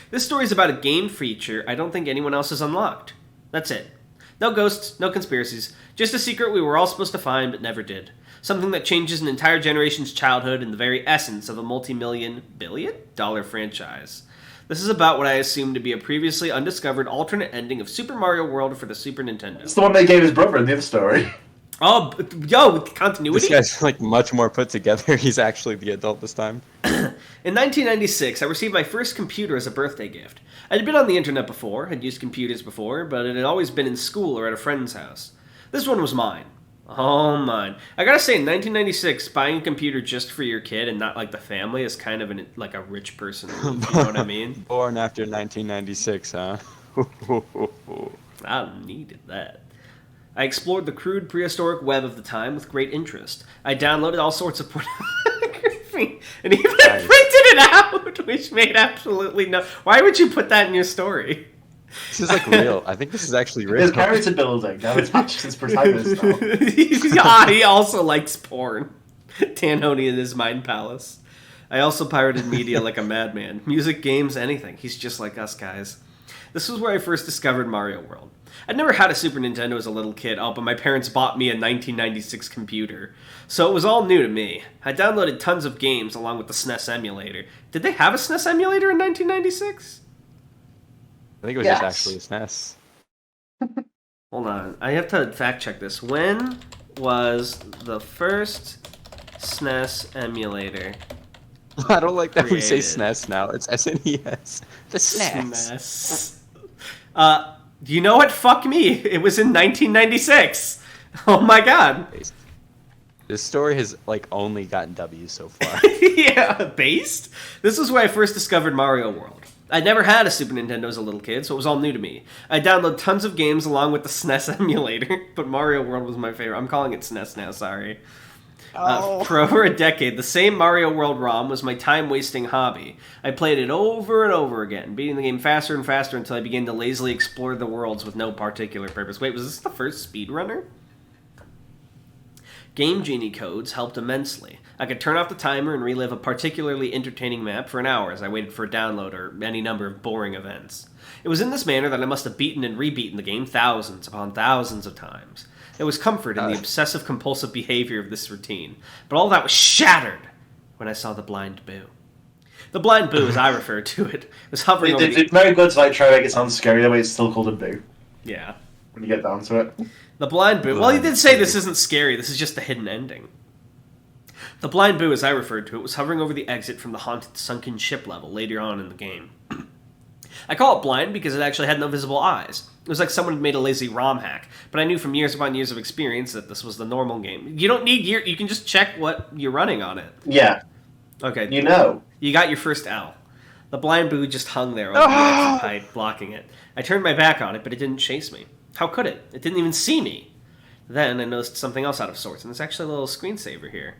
This story is about a game feature I don't think anyone else has unlocked. That's it. No ghosts, no conspiracies, just a secret we were all supposed to find but never did. Something that changes an entire generation's childhood and the very essence of a multi-billion franchise. This is about what I assume to be a previously undiscovered alternate ending of Super Mario World for the Super Nintendo. It's the one they gave his brother in the other story. Oh, yo, continuity? This guy's like much more put together. He's actually the adult this time. In 1996, I received my first computer as a birthday gift. I'd been on the internet before, had used computers before, but it had always been in school or at a friend's house. This one was mine. Oh, mine. I gotta say, in 1996, buying a computer just for your kid and not like the family is kind of like a rich person move, you know what I mean? Born after 1996, huh? I needed that. I explored the crude prehistoric web of the time with great interest. I downloaded all sorts of pornography and even printed it out, which made absolutely no... Why would you put that in your story? This is like real. I think this is actually real. There's character building. I've attached his protagonist now. He also likes porn. Tanhoney in his mind palace. I also pirated media like a madman. Music, games, anything. He's just like us, guys. This was where I first discovered Mario World. I'd never had a Super Nintendo as a little kid, but my parents bought me a 1996 computer. So it was all new to me. I downloaded tons of games along with the SNES emulator. Did they have a SNES emulator in 1996? I think it was just actually a SNES. Hold on. I have to fact check this. When was the first SNES emulator? I don't like that created? we say SNES now. It's SNES. The SNES. You know what? Fuck me. It was in 1996. Oh my god. This story has like only gotten W's so far. Yeah, based? This is where I first discovered Mario World. I'd never had a Super Nintendo as a little kid, so it was all new to me. I downloaded tons of games along with the SNES emulator, but Mario World was my favorite. I'm calling it SNES now, sorry. For over a decade, the same Mario World ROM was my time-wasting hobby. I played it over and over again, beating the game faster and faster until I began to lazily explore the worlds with no particular purpose. Wait, was this the first speedrunner? Game Genie codes helped immensely. I could turn off the timer and relive a particularly entertaining map for an hour as I waited for a download or any number of boring events. It was in this manner that I must have beaten and rebeaten the game thousands upon thousands of times. There was comfort in the obsessive-compulsive behavior of this routine, but all that was shattered when I saw the Blind Boo. The Blind Boo, as I refer to it, was hovering over It's very good to try to make it sound scary, the way it's still called a boo. Yeah. When you get down to it. The Blind Boo. Well, he did say this isn't scary, this is just the hidden ending. The Blind Boo, as I referred to it, was hovering over the exit from the haunted sunken ship level later on in the game. I call it blind because it actually had no visible eyes. It was like someone had made a lazy ROM hack, but I knew from years upon years of experience that this was the normal game. You don't need you can just check what you're running on it. Yeah. Okay. You know. You got your first L. The Blind Boo just hung there over the exit pipe, blocking it. I turned my back on it, but it didn't chase me. How could it? It didn't even see me. Then I noticed something else out of sorts, and there's actually a little screensaver here.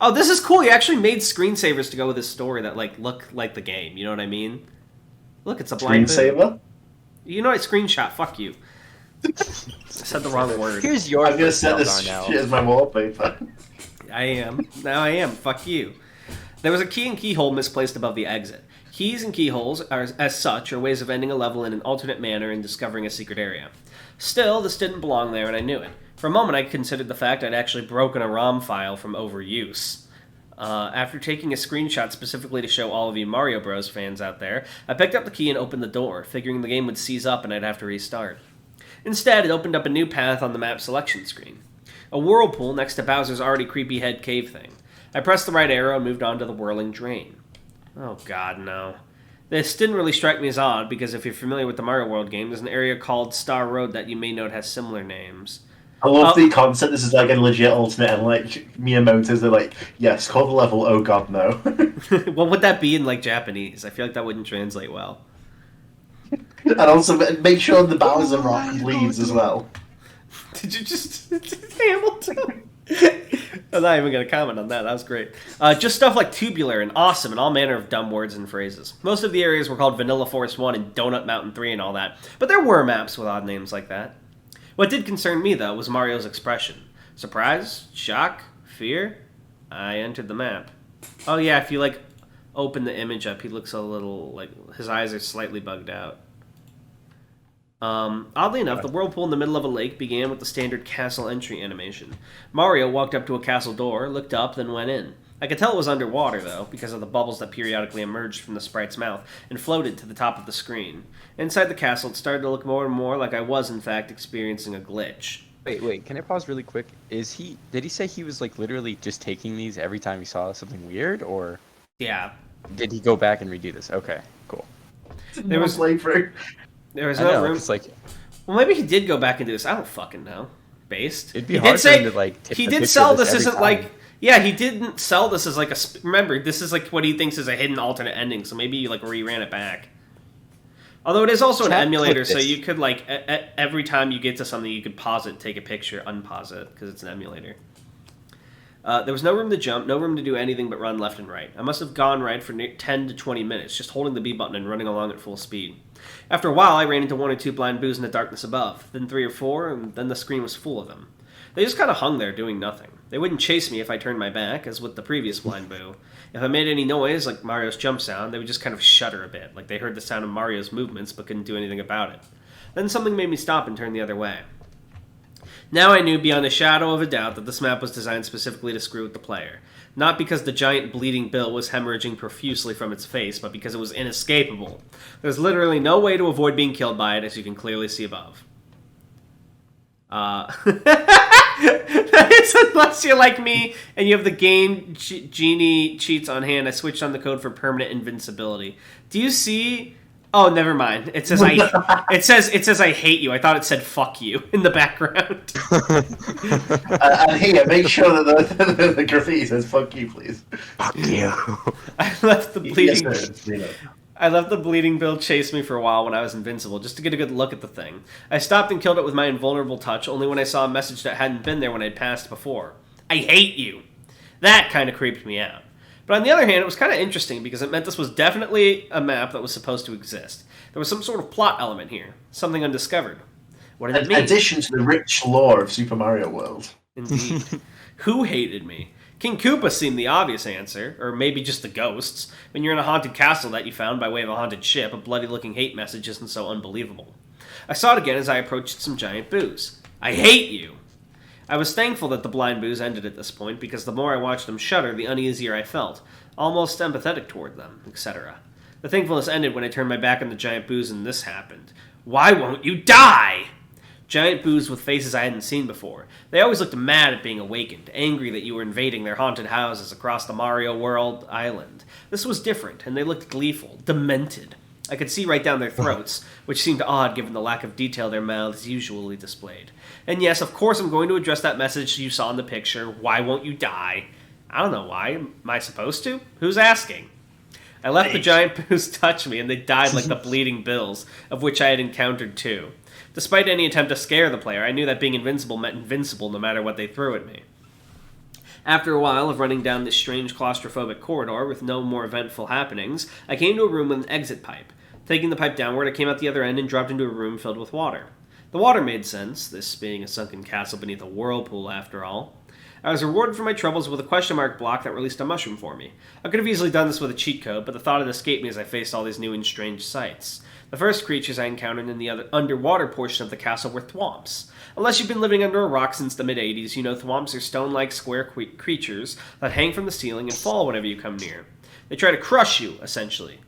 Oh, this is cool. You actually made screensavers to go with this story that look like the game. You know what I mean? Look, it's a Blind Boo. Screensaver? You know I screenshot. Fuck you. I said the wrong word. Here's your I'm gonna set this shit as my wallpaper. I am. Now I am. Fuck you. There was a key and keyhole misplaced above the exit. Keys and keyholes, as such, are ways of ending a level in an alternate manner and discovering a secret area. Still, this didn't belong there, and I knew it. For a moment, I considered the fact I'd actually broken a ROM file from overuse. After taking a screenshot specifically to show all of you Mario Bros. Fans out there, I picked up the key and opened the door, figuring the game would seize up and I'd have to restart. Instead, it opened up a new path on the map selection screen. A whirlpool next to Bowser's already creepy head cave thing. I pressed the right arrow and moved on to the whirling drain. Oh god, no. This didn't really strike me as odd, because if you're familiar with the Mario World game, there's an area called Star Road that you may note has similar names. I love the concept. This is like a legit alternate, and like Miyamoto's are like, yes, call the level. Oh god, no. What would that be in Japanese? I feel like that wouldn't translate well. And also make sure the Bowser rock bleeds as well. Did you just Hamiltoe? I'm not even going to comment on that. That was great. Just stuff like tubular and awesome and all manner of dumb words and phrases. Most of the areas were called Vanilla Forest 1 and Donut Mountain 3 and all that, but there were maps with odd names like that. What did concern me, though, was Mario's expression. Surprise? Shock? Fear? I entered the map. Oh yeah, if you, open the image up, he looks a little, his eyes are slightly bugged out. Oddly enough, the whirlpool in the middle of a lake began with the standard castle entry animation. Mario walked up to a castle door, looked up, then went in. I could tell it was underwater, though, because of the bubbles that periodically emerged from the sprite's mouth and floated to the top of the screen. Inside the castle, it started to look more and more like I was, in fact, experiencing a glitch. Wait, can I pause really quick? Did he say he was, literally just taking these every time he saw something weird, or... Yeah. Did he go back and redo this? Okay, cool. There was playthrough. There was no room. It's well, maybe he did go back and do this. I don't fucking know. Based. It'd be hard for him to, take he a did picture sell of this every isn't time. Yeah, he didn't sell this as remember, this is what he thinks is a hidden alternate ending, so maybe you reran it back. Although it is also an emulator, so you could every time you get to something, you could pause it, take a picture, unpause it, because it's an emulator. There was no room to jump, no room to do anything but run left and right. I must have gone right for 10 to 20 minutes, just holding the B button and running along at full speed. After a while, I ran into 1 or 2 blind boos in the darkness above, then 3 or 4, and then the screen was full of them. They just kind of hung there doing nothing. They wouldn't chase me if I turned my back, as with the previous blind boo. If I made any noise, like Mario's jump sound, they would just kind of shudder a bit, like they heard the sound of Mario's movements but couldn't do anything about it. Then something made me stop and turn the other way. Now I knew beyond a shadow of a doubt that this map was designed specifically to screw with the player. Not because the giant bleeding Bill was hemorrhaging profusely from its face, but because it was inescapable. There's literally no way to avoid being killed by it, as you can clearly see above. It's unless you're like me and you have the game genie cheats on hand. I switched on the code for permanent invincibility. Do you see? Oh, never mind. It says it says I hate you. I thought it said fuck you in the background. And here, make sure that the graffiti says fuck you, please. Fuck you. I left the bleeding. Yes, I left the bleeding Bill chase me for a while when I was invincible, just to get a good look at the thing. I stopped and killed it with my invulnerable touch, only when I saw a message that hadn't been there when I'd passed before. I hate you! That kind of creeped me out. But on the other hand, it was kind of interesting, because it meant this was definitely a map that was supposed to exist. There was some sort of plot element here, something undiscovered. What did it mean? In addition to the rich lore of Super Mario World. Indeed. Who hated me? King Koopa seemed the obvious answer, or maybe just the ghosts. When you're in a haunted castle that you found by way of a haunted ship, a bloody-looking hate message isn't so unbelievable. I saw it again as I approached some giant boos. I hate you! I was thankful that the blind boos ended at this point, because the more I watched them shudder, the uneasier I felt, almost empathetic toward them, etc. The thankfulness ended when I turned my back on the giant boos and this happened. Why won't you die? Giant boos with faces I hadn't seen before. They always looked mad at being awakened, angry that you were invading their haunted houses across the Mario World island. This was different, and they looked gleeful, demented. I could see right down their throats, which seemed odd given the lack of detail their mouths usually displayed. And yes, of course I'm going to address that message you saw in the picture, why won't you die? I don't know why. Am I supposed to? Who's asking? I let the giant boos touch me, and they died like the bleeding Bills, of which I had encountered 2. Despite any attempt to scare the player, I knew that being invincible meant invincible no matter what they threw at me. After a while of running down this strange claustrophobic corridor with no more eventful happenings, I came to a room with an exit pipe. Taking the pipe downward, I came out the other end and dropped into a room filled with water. The water made sense, this being a sunken castle beneath a whirlpool after all. I was rewarded for my troubles with a question mark block that released a mushroom for me. I could have easily done this with a cheat code, but the thought had escaped me as I faced all these new and strange sights. The first creatures I encountered in the underwater portion of the castle were thwomps. Unless you've been living under a rock since the mid-80s, you know thwomps are stone-like square creatures that hang from the ceiling and fall whenever you come near. They try to crush you, essentially.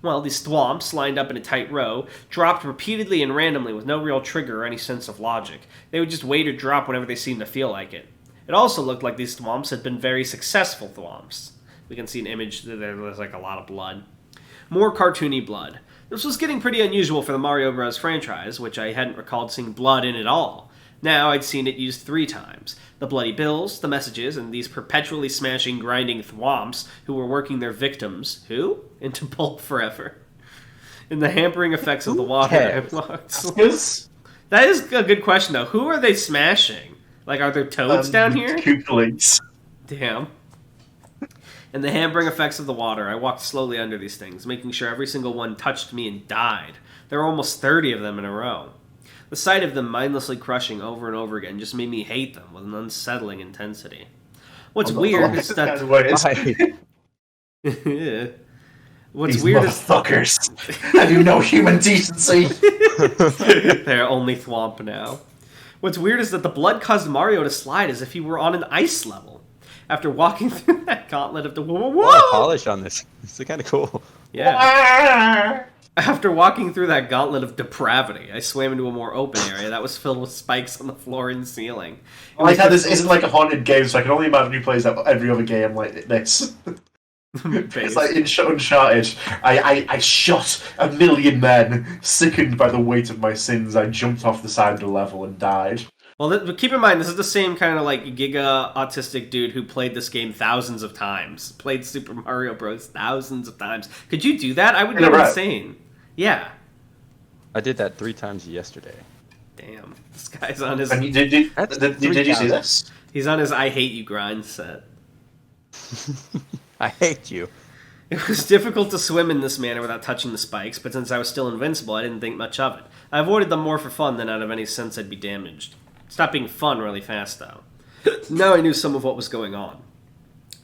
Well, these thwomps, lined up in a tight row, dropped repeatedly and randomly with no real trigger or any sense of logic. They would just wait or drop whenever they seemed to feel like it. It also looked like these thwomps had been very successful thwomps. We can see an image that there's like a lot of blood. More cartoony blood. This was getting pretty unusual for the Mario Bros. Franchise, which I hadn't recalled seeing blood in at all. Now I'd seen it used 3 times. The bloody bills, the messages, and these perpetually smashing, grinding thwomps who were working their victims, into pulp forever. In the hampering effects of the water I walked. That is a good question, though. Who are they smashing? Like, are there toads down here? Koopalings. Damn. In the hampering effects of the water, I walked slowly under these things, making sure every single one touched me and died. There were almost 30 of them in a row. The sight of them mindlessly crushing over and over again just made me hate them with an unsettling intensity. What's weird is that... What's These weird motherfuckers have you no human decency? They're only thwomp now. What's weird is that the blood caused Mario to slide as if he were on an ice level. After walking through that gauntlet of the... Whoa! A lot of polish on this. It's kind of cool. Yeah. After walking through that gauntlet of depravity, I swam into a more open area that was filled with spikes on the floor and ceiling. I like how this isn't like a haunted game, so I can only imagine who plays every other game like this. It's like in Uncharted. I shot 1,000,000 men, sickened by the weight of my sins. I jumped off the side of the level and died. Well, keep in mind, this is the same kind of like giga autistic dude who played this game thousands of times. Played Super Mario Bros. Thousands of times. Could you do that? I would go insane. Yeah. I did that 3 times yesterday. Damn. This guy's on his... And did you see this? He's on his I Hate You grind set. I hate you. It was difficult to swim in this manner without touching the spikes, but since I was still invincible, I didn't think much of it. I avoided them more for fun than out of any sense I'd be damaged. It stopped being fun really fast, though. Now I knew some of what was going on.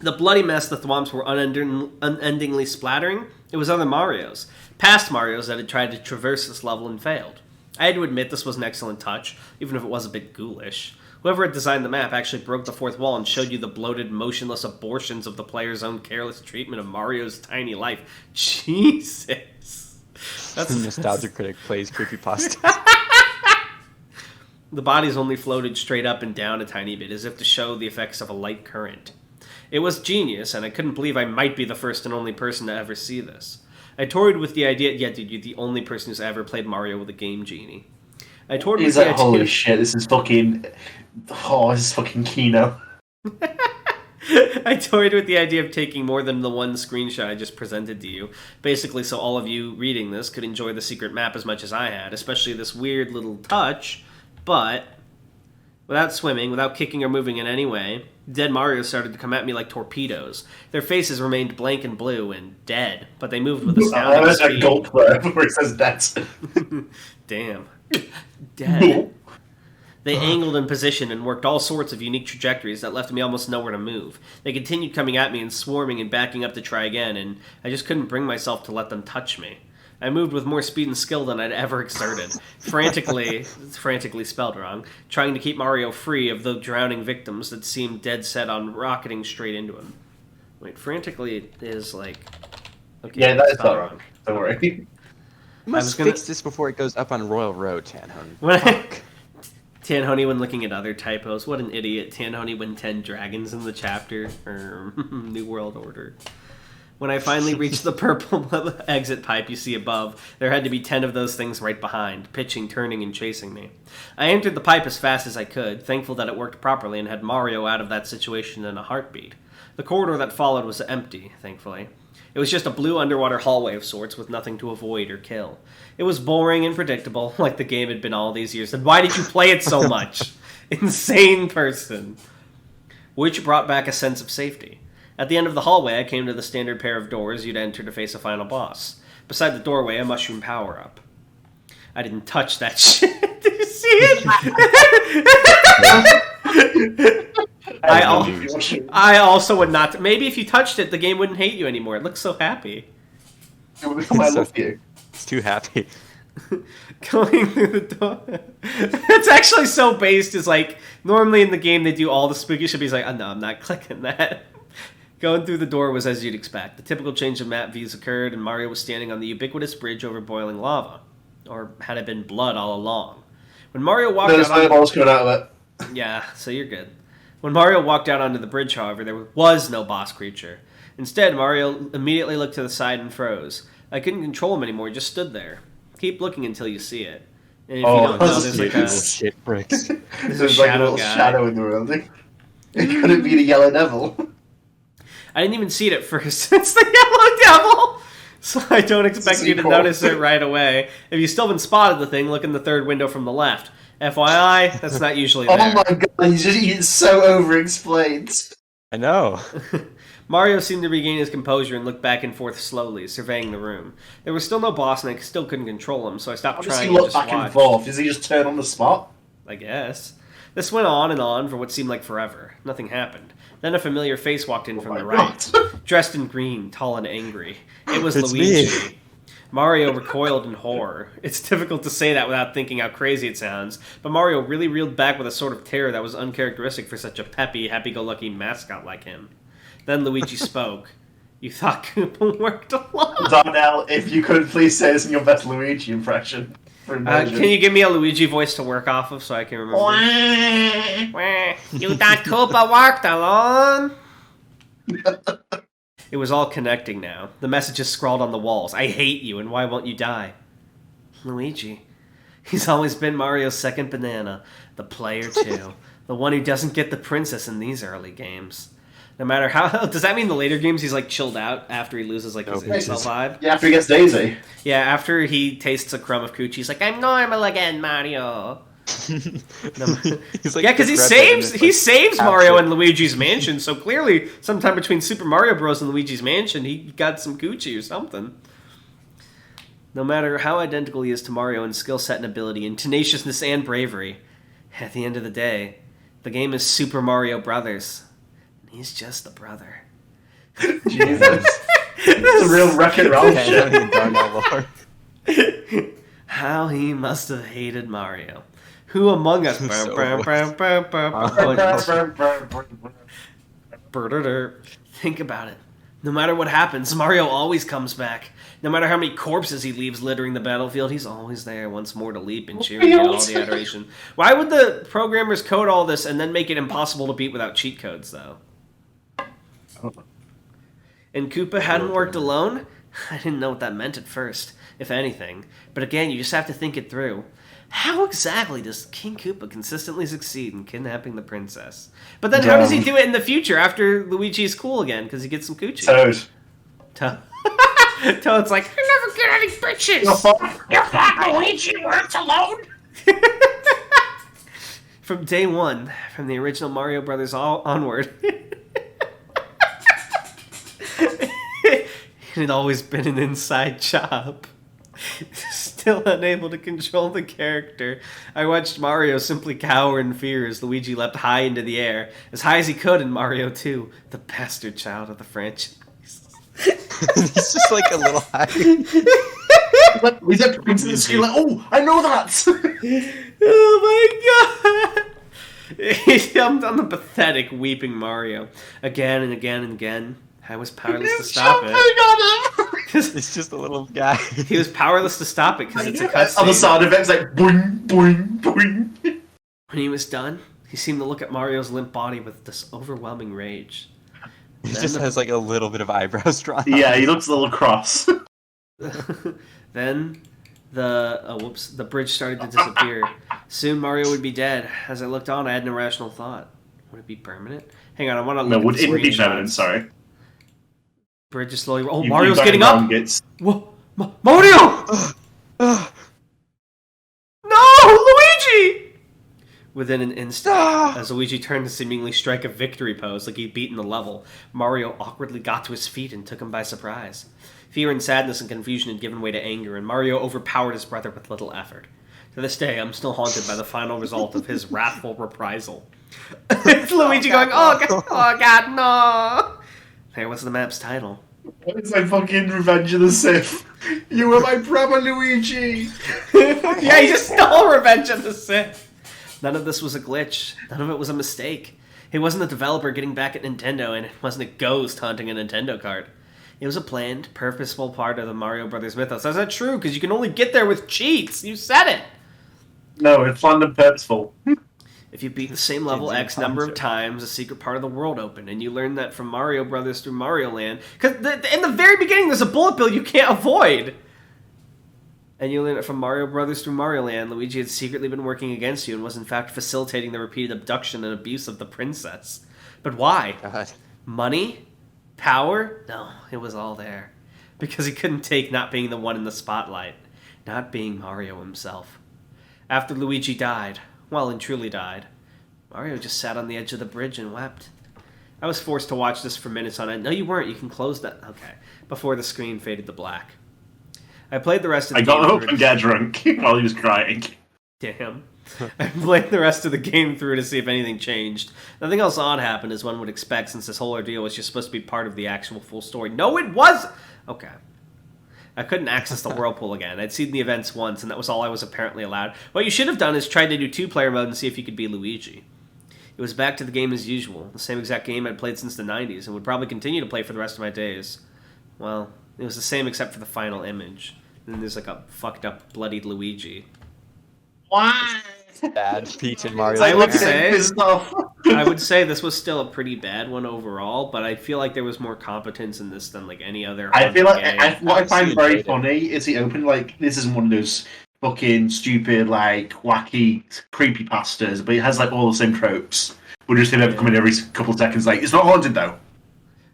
The bloody mess the thwomps were unendingly splattering, it was other Marios. Past Marios that had tried to traverse this level and failed. I had to admit this was an excellent touch, even if it was a bit ghoulish. Whoever had designed the map actually broke the fourth wall and showed you the bloated, motionless abortions of the player's own careless treatment of Mario's tiny life. Jesus. That's Nostalgia Critic plays creepypasta. The bodies only floated straight up and down a tiny bit, as if to show the effects of a light current. It was genius, and I couldn't believe I might be the first and only person to ever see this. I toyed with the idea... Yeah, dude, you're the only person who's ever played Mario with a Game Genie. I toyed with the idea... Holy shit, this is fucking... Oh, this is fucking Kino. I toyed with the idea of taking more than the one screenshot I just presented to you, basically so all of you reading this could enjoy the secret map as much as I had, especially this weird little touch, but... Without swimming, without kicking or moving in any way, dead Marios started to come at me like torpedoes. Their faces remained blank and blue and dead, but they moved with astounding speed. There's a gulp there before it says dead. Damn. Dead. They angled in position and worked all sorts of unique trajectories that left me almost nowhere to move. They continued coming at me and swarming and backing up to try again, and I just couldn't bring myself to let them touch me. I moved with more speed and skill than I'd ever exerted, frantically spelled wrong, trying to keep Mario free of the drowning victims that seemed dead set on rocketing straight into him. Wait, frantically is like... Okay, yeah, that is not wrong. Don't worry. You must fix this before it goes up on Royal Road, Tanhoney. Tanhoney when looking at other typos. What an idiot. Tanhoney when 10 dragons in the chapter. New World Order. When I finally reached the purple exit pipe you see above, there had to be 10 of those things right behind, pitching, turning, and chasing me. I entered the pipe as fast as I could, thankful that it worked properly and had Mario out of that situation in a heartbeat. The corridor that followed was empty, thankfully. It was just a blue underwater hallway of sorts with nothing to avoid or kill. It was boring and predictable, like the game had been all these years. Then why did you play it so much? Insane person. Which brought back a sense of safety. At the end of the hallway, I came to the standard pair of doors you'd enter to face a final boss. Beside the doorway, a mushroom power-up. I didn't touch that shit. Did you see it? I also would not... Maybe if you touched it, the game wouldn't hate you anymore. It looks so happy. It would become I love you. It's too happy. Going through the door. It's actually so based. Is like, normally in the game they do all the spooky shit. He's like, oh, no, I'm not clicking that. Going through the door was as you'd expect. The typical change of map views occurred, and Mario was standing on the ubiquitous bridge over boiling lava. Or had it been blood all along? When Mario walked There's eyeballs coming out of it. Yeah, so you're good. When Mario walked out onto the bridge, however, there was no boss creature. Instead, Mario immediately looked to the side and froze. I couldn't control him anymore, he just stood there. Keep looking until you see it. And if you don't know, there's like a... shit bricks. There's like a little shadow in the building. It couldn't be the Yellow Devil. I didn't even see it at first. It's the Yellow Devil! So I don't expect you to notice it right away. If you've still been spotted the thing, look in the third window from the left. FYI, that's not usually there. Oh my god, he's so over-explained. I know. Mario seemed to regain his composure and looked back and forth slowly, surveying the room. There was still no boss, and I still couldn't control him, so I stopped trying and just watched. Does he look back and forth? Does he just turn on the spot? I guess. This went on and on for what seemed like forever. Nothing happened. Then a familiar face walked in from the right, dressed in green, tall and angry. It was Luigi. Me. Mario recoiled in horror. It's difficult to say that without thinking how crazy it sounds, but Mario really reeled back with a sort of terror that was uncharacteristic for such a peppy, happy-go-lucky mascot like him. Then Luigi spoke. You thought Koopa worked a lot? Darnell, if you could please say this in your best Luigi impression. Can you give me a Luigi voice to work off of so I can remember? You thought Koopa worked alone? It was all connecting now. The messages scrawled on the walls. I hate you, and why won't you die? Luigi. He's always been Mario's second banana. The player, too. The one who doesn't get the princess in these early games. No matter how... Does that mean the later games he's, like, chilled out after he loses, like, his incel vibe? Yeah, after he gets Daisy. Yeah, after he tastes a crumb of coochie, he's like, I'm normal again, Mario. He's like Yeah, because he saves Mario in Luigi's Mansion. So clearly, sometime between Super Mario Bros. And Luigi's Mansion, he got some Gucci or something. No matter how identical he is to Mario in skill set and ability, and tenaciousness and bravery, at the end of the day, the game is Super Mario Brothers. And he's just the brother. Jesus. It's a real Wreck-It Ralph shit. How he must have hated Mario. Who among us... Think about it. No matter what happens, Mario always comes back. No matter how many corpses he leaves littering the battlefield, he's always there once more to leap and cheer and get all the adoration. Why would the programmers code all this and then make it impossible to beat without cheat codes, though? And Koopa hadn't worked alone? I didn't know what that meant at first, if anything. But again, you just have to think it through. How exactly does King Koopa consistently succeed in kidnapping the princess? But then how does he do it in the future after Luigi's cool again because he gets some coochie? Toad's like, I never get any bitches! Your fault Luigi worked alone? From day one, from the original Mario Brothers onward, it had always been an inside job. Still unable to control the character, I watched Mario simply cower in fear as Luigi leapt high into the air, as high as he could in Mario 2, the bastard child of the franchise. He's just like a little high. He's up into the screen like, oh, I know that! Oh my god! He jumped on the pathetic, weeping Mario. Again and again and again. I was powerless to stop it. It's just a little guy. He was powerless to stop it because it's a cutscene. On the sound effects like boing, boing, boing. When he was done, he seemed to look at Mario's limp body with this overwhelming rage. He just has like a little bit of eyebrows drawn. Yeah, he looks a little cross. Then the bridge started to disappear. Soon Mario would be dead. As I looked on, I had an irrational thought. Would it be permanent? Hang on, I want to look at the would be permanent, sorry. Bridge is slowly... Oh, Mario's getting up! Whoa! Mario! No! Luigi! Within an instant, as Luigi turned to seemingly strike a victory pose like he'd beaten the level, Mario awkwardly got to his feet and took him by surprise. Fear and sadness and confusion had given way to anger, and Mario overpowered his brother with little effort. To this day, I'm still haunted by the final result of his wrathful reprisal. It's Luigi going, oh god, no! There was the map's title. It's like fucking Revenge of the Sith. You were my brother, Luigi! Yeah, he just stole Revenge of the Sith! None of this was a glitch. None of it was a mistake. It wasn't a developer getting back at Nintendo, and it wasn't a ghost haunting a Nintendo card. It was a planned, purposeful part of the Mario Brothers mythos. That's not true, because you can only get there with cheats! You said it! No, it's planned and purposeful. If you beat the same level X number of times, a secret part of the world opened, and you learn that from Mario Brothers through Mario Land. Because in the very beginning, there's a bullet bill you can't avoid! And you learn that from Mario Brothers through Mario Land, Luigi had secretly been working against you and was in fact facilitating the repeated abduction and abuse of the princess. But why? God. Money? Power? No, it was all there. Because he couldn't take not being the one in the spotlight. Not being Mario himself. After Luigi died, well and truly died, Mario just sat on the edge of the bridge and wept. I was forced to watch this for minutes on end. No, you weren't. You can close that. Okay. Before the screen faded to black. I played the rest of the game. I got up and get drunk while he was crying. Damn. I played the rest of the game through to see if anything changed. Nothing else odd happened as one would expect since this whole ordeal was just supposed to be part of the actual full story. No, it wasn't! Okay. I couldn't access the Whirlpool again. I'd seen the events once, and that was all I was apparently allowed. What you should have done is tried to do two-player mode and see if you could be Luigi. It was back to the game as usual, the same exact game I'd played since the 90s, and would probably continue to play for the rest of my days. Well, it was the same except for the final image. And then there's like a fucked up, bloodied Luigi. Why? Bad Peach and Mario. I would say this was still a pretty bad one overall, but I feel like there was more competence in this than like any other. I feel like what I find very funny is he opened like this isn't one of those fucking stupid like wacky creepypastas, but it has like all the same tropes. We're just gonna come in every couple of seconds like it's not haunted though.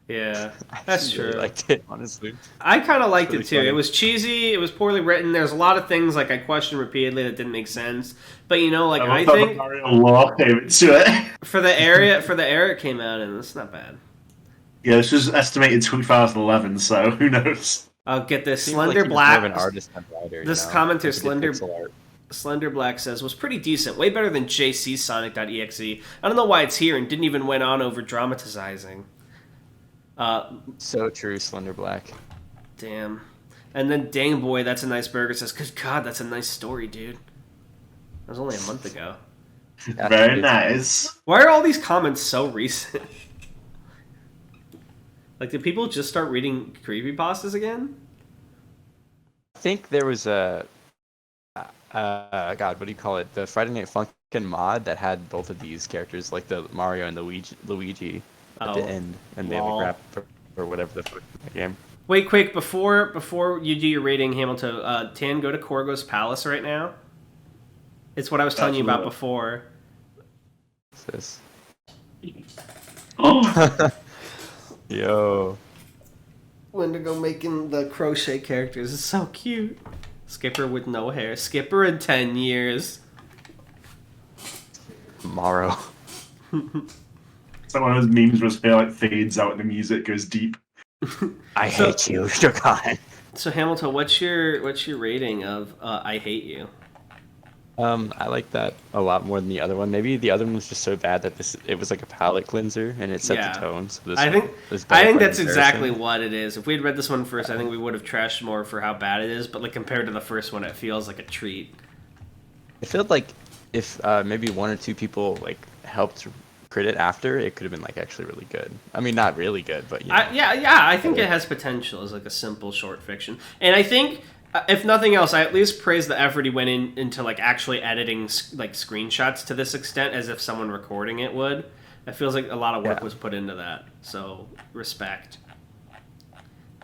Yeah, that's I really true. liked it, honestly. I kind of liked really it too. funny. It was cheesy. It was poorly written. There's a lot of things like I questioned repeatedly that didn't make sense. But you know, like I think Mario lore came into it. for the era it came out in, it's not bad. Yeah, this was estimated 2011, so who knows? I'll get this. Seems Slender like he was more Black. of an artist than writer. This you know? commenter, Like, he did pixel art. Slender Black says, was pretty decent. Way better than JC's Sonic.exe. I don't know why it's here and didn't even went on over dramatizing. So true, Slender Black. Damn. And then Dang Boy, that's a nice burger, says, good God, that's a nice story, dude. That was only a month ago. Very nice. Why are all these comments so recent? Like, did people just start reading creepypastas again? I think there was a God, what do you call it? The Friday Night Funkin' mod that had both of these characters, like the Mario and the Luigi at the end, and they would rap or whatever the fuck the game. Wait, quick, before you do your rating, Hamiltoe, Tan, go to Corgo's Palace right now. It's what I was telling you about before. What's this? Oh, Yo. Wendigo making the crochet characters is so cute. Skipper with no hair. Skipper in 10 years. Morrow. it's like one of those memes where his hair like fades out and the music goes deep. I hate you, Shogun. So Hamilton, what's your rating of I Hate You? I like that a lot more than the other one. Maybe the other one was just so bad that it was like a palate cleanser and it set the tone. So this I think that's comparison. Exactly what it is. If we had read this one first, I think we would have trashed more for how bad it is. But like compared to the first one, it feels like a treat. I felt like if maybe one or two people like helped crit it after, it could have been like actually really good. I mean, not really good, but you know. I think it has potential as like a simple short fiction, and I think. If nothing else, I at least praise the effort he went into like actually editing like screenshots to this extent, as if someone recording it would. It feels like a lot of work was put into that. So respect.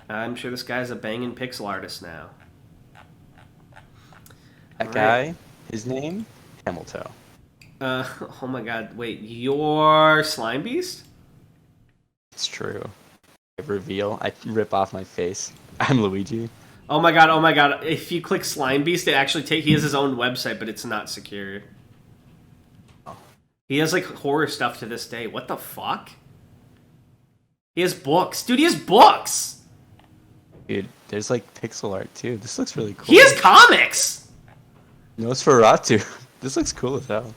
I'm sure this guy's a banging pixel artist now. That guy, his name, Hamiltoe. Oh my God! Wait, you're Slime Beast? It's true. I reveal. I rip off my face. I'm Luigi. Oh my god, if you click Slime Beast, it actually he has his own website, but it's not secure. Oh. He has like horror stuff to this day. What the fuck? He has books. Dude, he has books! Dude, there's like pixel art too. This looks really cool. He has comics! Nosferatu. This looks cool as hell.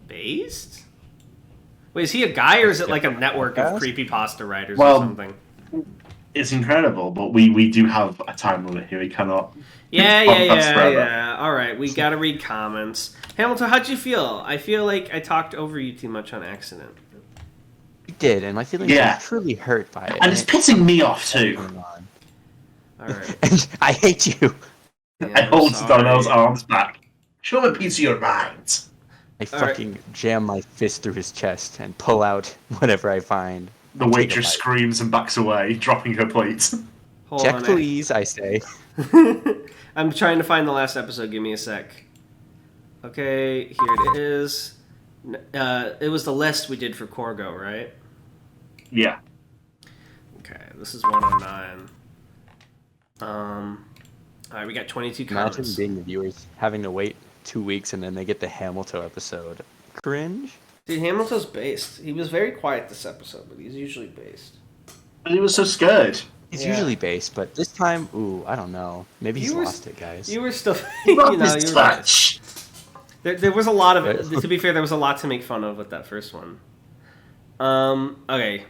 Based? Wait, is he a guy or is it like a network of creepypasta writers or something? It's incredible, but we do have a time limit here. We cannot. Yeah. All right, we gotta read comments. Hamilton, how'd you feel? I feel like I talked over you too much on accident. You did, and my feelings are truly hurt by it. And it's pissing me off too. All right. And I hate you. Yeah, I hold Darnell's arms back. Show him a piece of your mind. I fucking jam my fist through his chest and pull out whatever I find. The waitress screams and backs away, dropping her plate. Check, please, I say. I'm trying to find the last episode. Give me a sec. Okay, here it is. It was the list we did for Corgo, right? Yeah. Okay, this is 109. Alright, we got 22 comments. Imagine being the viewers having to wait 2 weeks and then they get the Hamiltoe episode. Cringe. Dude, Hamiltoe's based. He was very quiet this episode, but he's usually based. But he was so scared. He's usually based, but this time, ooh, I don't know. Maybe he's lost it, guys. You were still, touch. There was a lot of, to be fair, there was a lot to make fun of with that first one. Okay.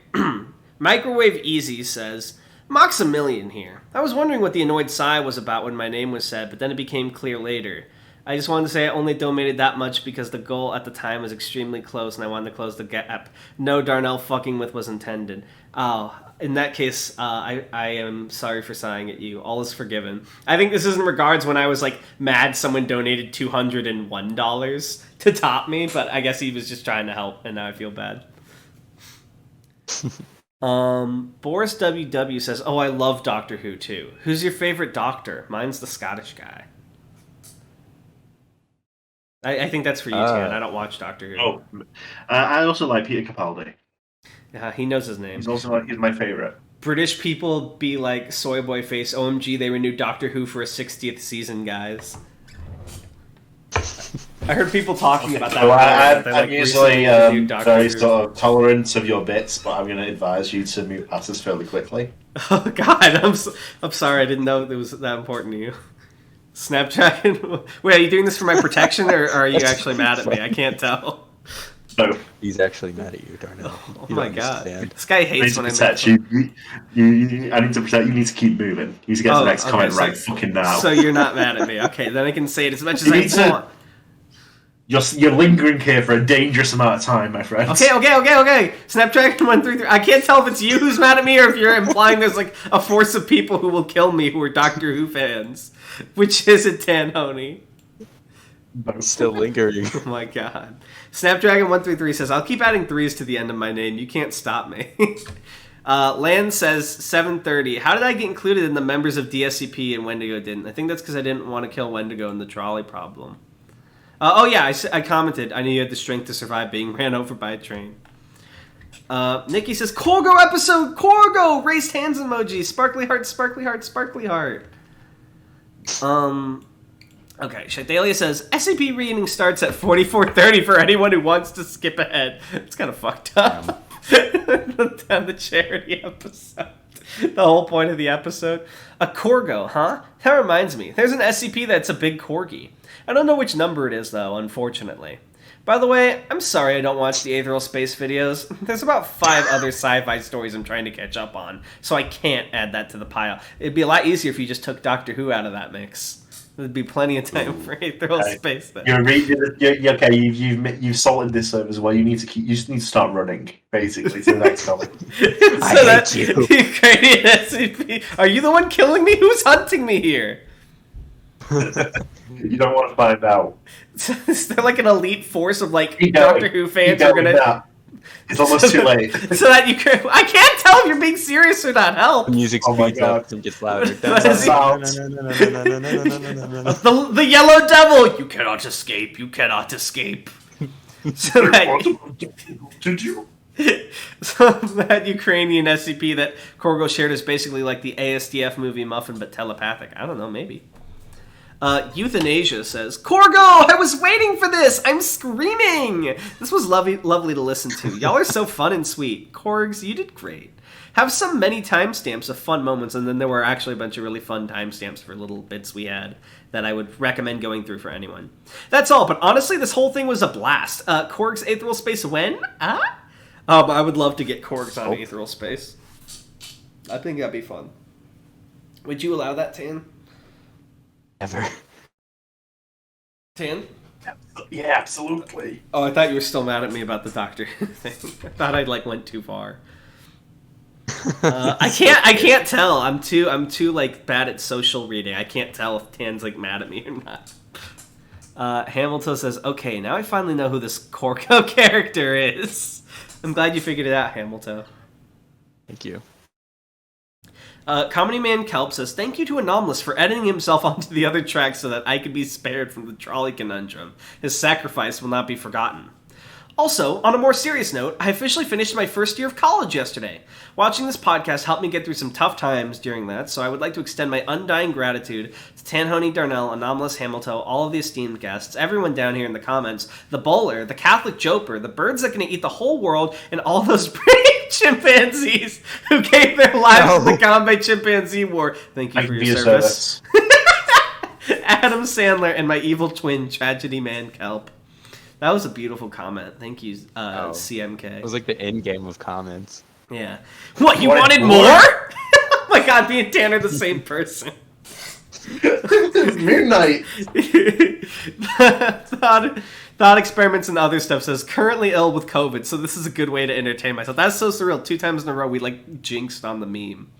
Microwave Easy says, Maximilian here. I was wondering what the annoyed sigh was about when my name was said, but then it became clear later. I just wanted to say I only donated that much because the goal at the time was extremely close and I wanted to close the gap. No Darnell fucking with was intended. Oh, in that case, I am sorry for sighing at you. All is forgiven. I think this is in regards when I was like mad someone donated $201 to top me, but I guess he was just trying to help and now I feel bad. Boris WW says, oh, I love Doctor Who too. Who's your favorite Doctor? Mine's the Scottish guy. I think that's for you, Tan. I don't watch Doctor Who. Oh, I also like Peter Capaldi. Yeah, he knows his name. He's my favorite. British people be like soy boy face. OMG, they renewed Doctor Who for a 60th season, guys. I heard people talking about that. Well, I'm usually very sort of tolerant of your bits, but I'm going to advise you to move past this fairly quickly. Oh God, I'm sorry. I didn't know it was that important to you. Snapdragon. Wait, are you doing this for my protection, or are you actually mad at me? I can't tell. No. He's actually mad at you, Darnell. Oh my God, this guy hates when I protect you. I need to protect you. Need to keep moving. You need to get to the next comment right fucking now. So you're not mad at me, okay? Then I can say it as much as I want. You're lingering here for a dangerous amount of time, my friend. Okay. Snapdragon 133. I can't tell if it's you who's mad at me or if you're implying there's like a force of people who will kill me who are Doctor Who fans. Which is it, Tanhoney? Still lingering. Oh my God. Snapdragon 133 says, I'll keep adding threes to the end of my name. You can't stop me. Land says 730. How did I get included in the members of DSCP and Wendigo didn't? I think that's because I didn't want to kill Wendigo in the trolley problem. Oh yeah, I commented. I knew you had the strength to survive being ran over by a train. Nikki says, Corgo episode! Corgo! Raised hands emoji. Sparkly heart, sparkly heart, sparkly heart. Okay, Shadalia says, SCP reading starts at 44:30 for anyone who wants to skip ahead. It's kind of fucked up. The charity episode. The whole point of the episode. A Corgo, huh? That reminds me. There's an SCP that's a big corgi. I don't know which number it is, though, unfortunately. By the way, I'm sorry I don't watch the Aetherial Space videos. There's about 5 other sci-fi stories I'm trying to catch up on, so I can't add that to the pile. It'd be a lot easier if you just took Doctor Who out of that mix. There'd be plenty of time for Aetherial Space then. You're okay. You've salted this over as well. You just need to start running, basically, to the next comment. I hate you. Ukrainian SCP. Are you the one killing me? Who's hunting me here? You don't want to find out. Is there like an elite force of like Doctor Who fans who are gonna? It's almost too late. So that you can, I can't tell if you're being serious or not. Help! The music speeds up and gets louder. The yellow devil. You cannot escape. You cannot escape. So that Ukrainian SCP that Corgo shared is basically like the ASDF movie Muffin, but telepathic. I don't know, maybe. Euthanasia says, Corgo, I was waiting for this! I'm screaming! This was lovely to listen to. Y'all are so fun and sweet. Corgs, you did great. Have some many timestamps of fun moments, and then there were actually a bunch of really fun timestamps for little bits we had that I would recommend going through for anyone. That's all, but honestly, this whole thing was a blast. Korg's Aetherial Space when? I would love to get Korgs on Aetherial Space. I think that'd be fun. Would you allow that, Tan? Ever. Tan? Yeah, absolutely. Oh, I thought you were still mad at me about the Doctor thing. I thought I went too far. I can't tell. I'm too like bad at social reading. I can't tell if Tan's like mad at me or not. Hamiltoe says, "Okay, now I finally know who this Corgo character is." I'm glad you figured it out, Hamiltoe. Thank you. Comedy Man Kelp says, thank you to Anomalous for editing himself onto the other track so that I could be spared from the trolley conundrum. His sacrifice will not be forgotten. Also, on a more serious note, I officially finished my first year of college yesterday. Watching this podcast helped me get through some tough times during that, so I would like to extend my undying gratitude to Tanhoney, Darnell, Anomalous, Hamiltoe, all of the esteemed guests, everyone down here in the comments, the bowler, the Catholic Joper, the birds that can eat the whole world, and all those brave chimpanzees who gave their lives to the Gombe Chimpanzee War. Thank you for your service. Adam Sandler and my evil twin, Tragedy Man Kelp. That was a beautiful comment. Thank you, CMK. It was like the end game of comments. Yeah. What, you wanted more? Oh my god, me and Dan are the same person. Midnight. Thought Experiments and Other Stuff says, currently ill with COVID, so this is a good way to entertain myself. That's so surreal. 2 times in a row, we like jinxed on the meme.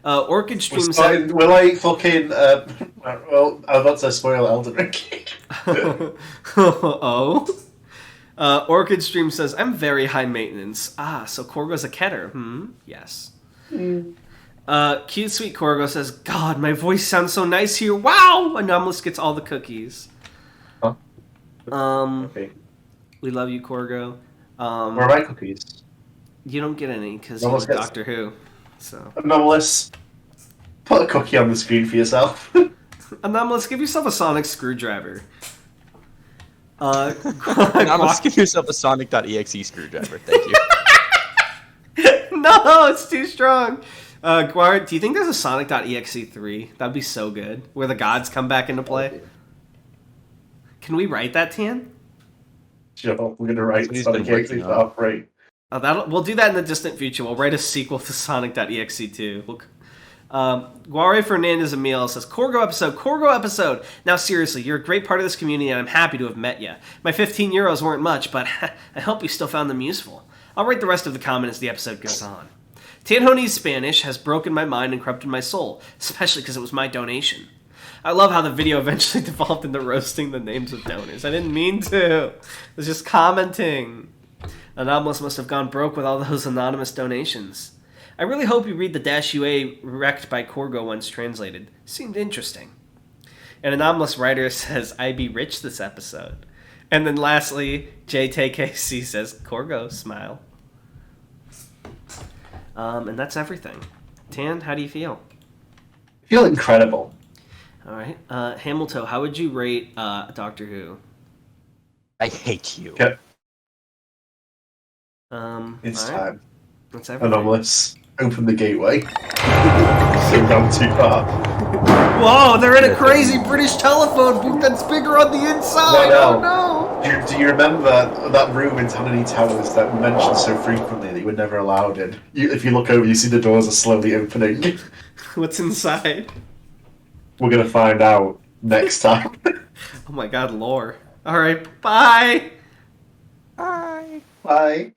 Orchid Stream said... We're like fucking... well, I was about to say spoil Elden Ring. Oh? Orchid Stream says, I'm very high maintenance. So Corgo's a Keter. Yes. Cute Sweet Corgo says, God, my voice sounds so nice here. Wow! Anomalous gets all the cookies. Huh? Okay. We love you, Corgo. Where are my cookies? You don't get any because you're Doctor Who. So Anomalous, put a cookie on the screen for yourself. Anomalous, give yourself a sonic screwdriver. Anomalous, give yourself a sonic.exe screwdriver. Thank you. No, it's too strong. Guar, do you think there's a Sonic.exe 3? That'd be so good. Where the gods come back into play. Can we write that, Tian? Sure, we're going to write Sonic.exe for Upgrade. We'll do that in the distant future. We'll write a sequel to Sonic.exe 2. Guare Fernandez Emil says, Corgo episode. Now seriously, you're a great part of this community and I'm happy to have met you. My 15 euros weren't much, but I hope you still found them useful. I'll write the rest of the comment as the episode goes on. Tianhoni's Spanish has broken my mind and corrupted my soul, especially because it was my donation. I love how the video eventually devolved into roasting the names of donors. I didn't mean to. I was just commenting. Anomalous must have gone broke with all those anonymous donations. I really hope you read the -UA wrecked by Corgo once translated. Seemed interesting. An Anomalous Writer says, I be rich this episode. And then lastly, JTKC says, Corgo, smile. And that's everything. Tan, how do you feel? I feel incredible. All right. Hamiltoe, how would you rate Doctor Who? I hate you. Okay. It's time. That's everything. Anomalous, open the gateway. They've gone too far. Whoa, they're in a crazy British telephone booth that's bigger on the inside. No. Oh no! Do you remember that room in Tammany Towers that we mentioned so frequently that you were never allowed in? If you look over, you see the doors are slowly opening. What's inside? We're gonna find out next time. Oh my god, lore. Alright, bye! Bye. Bye.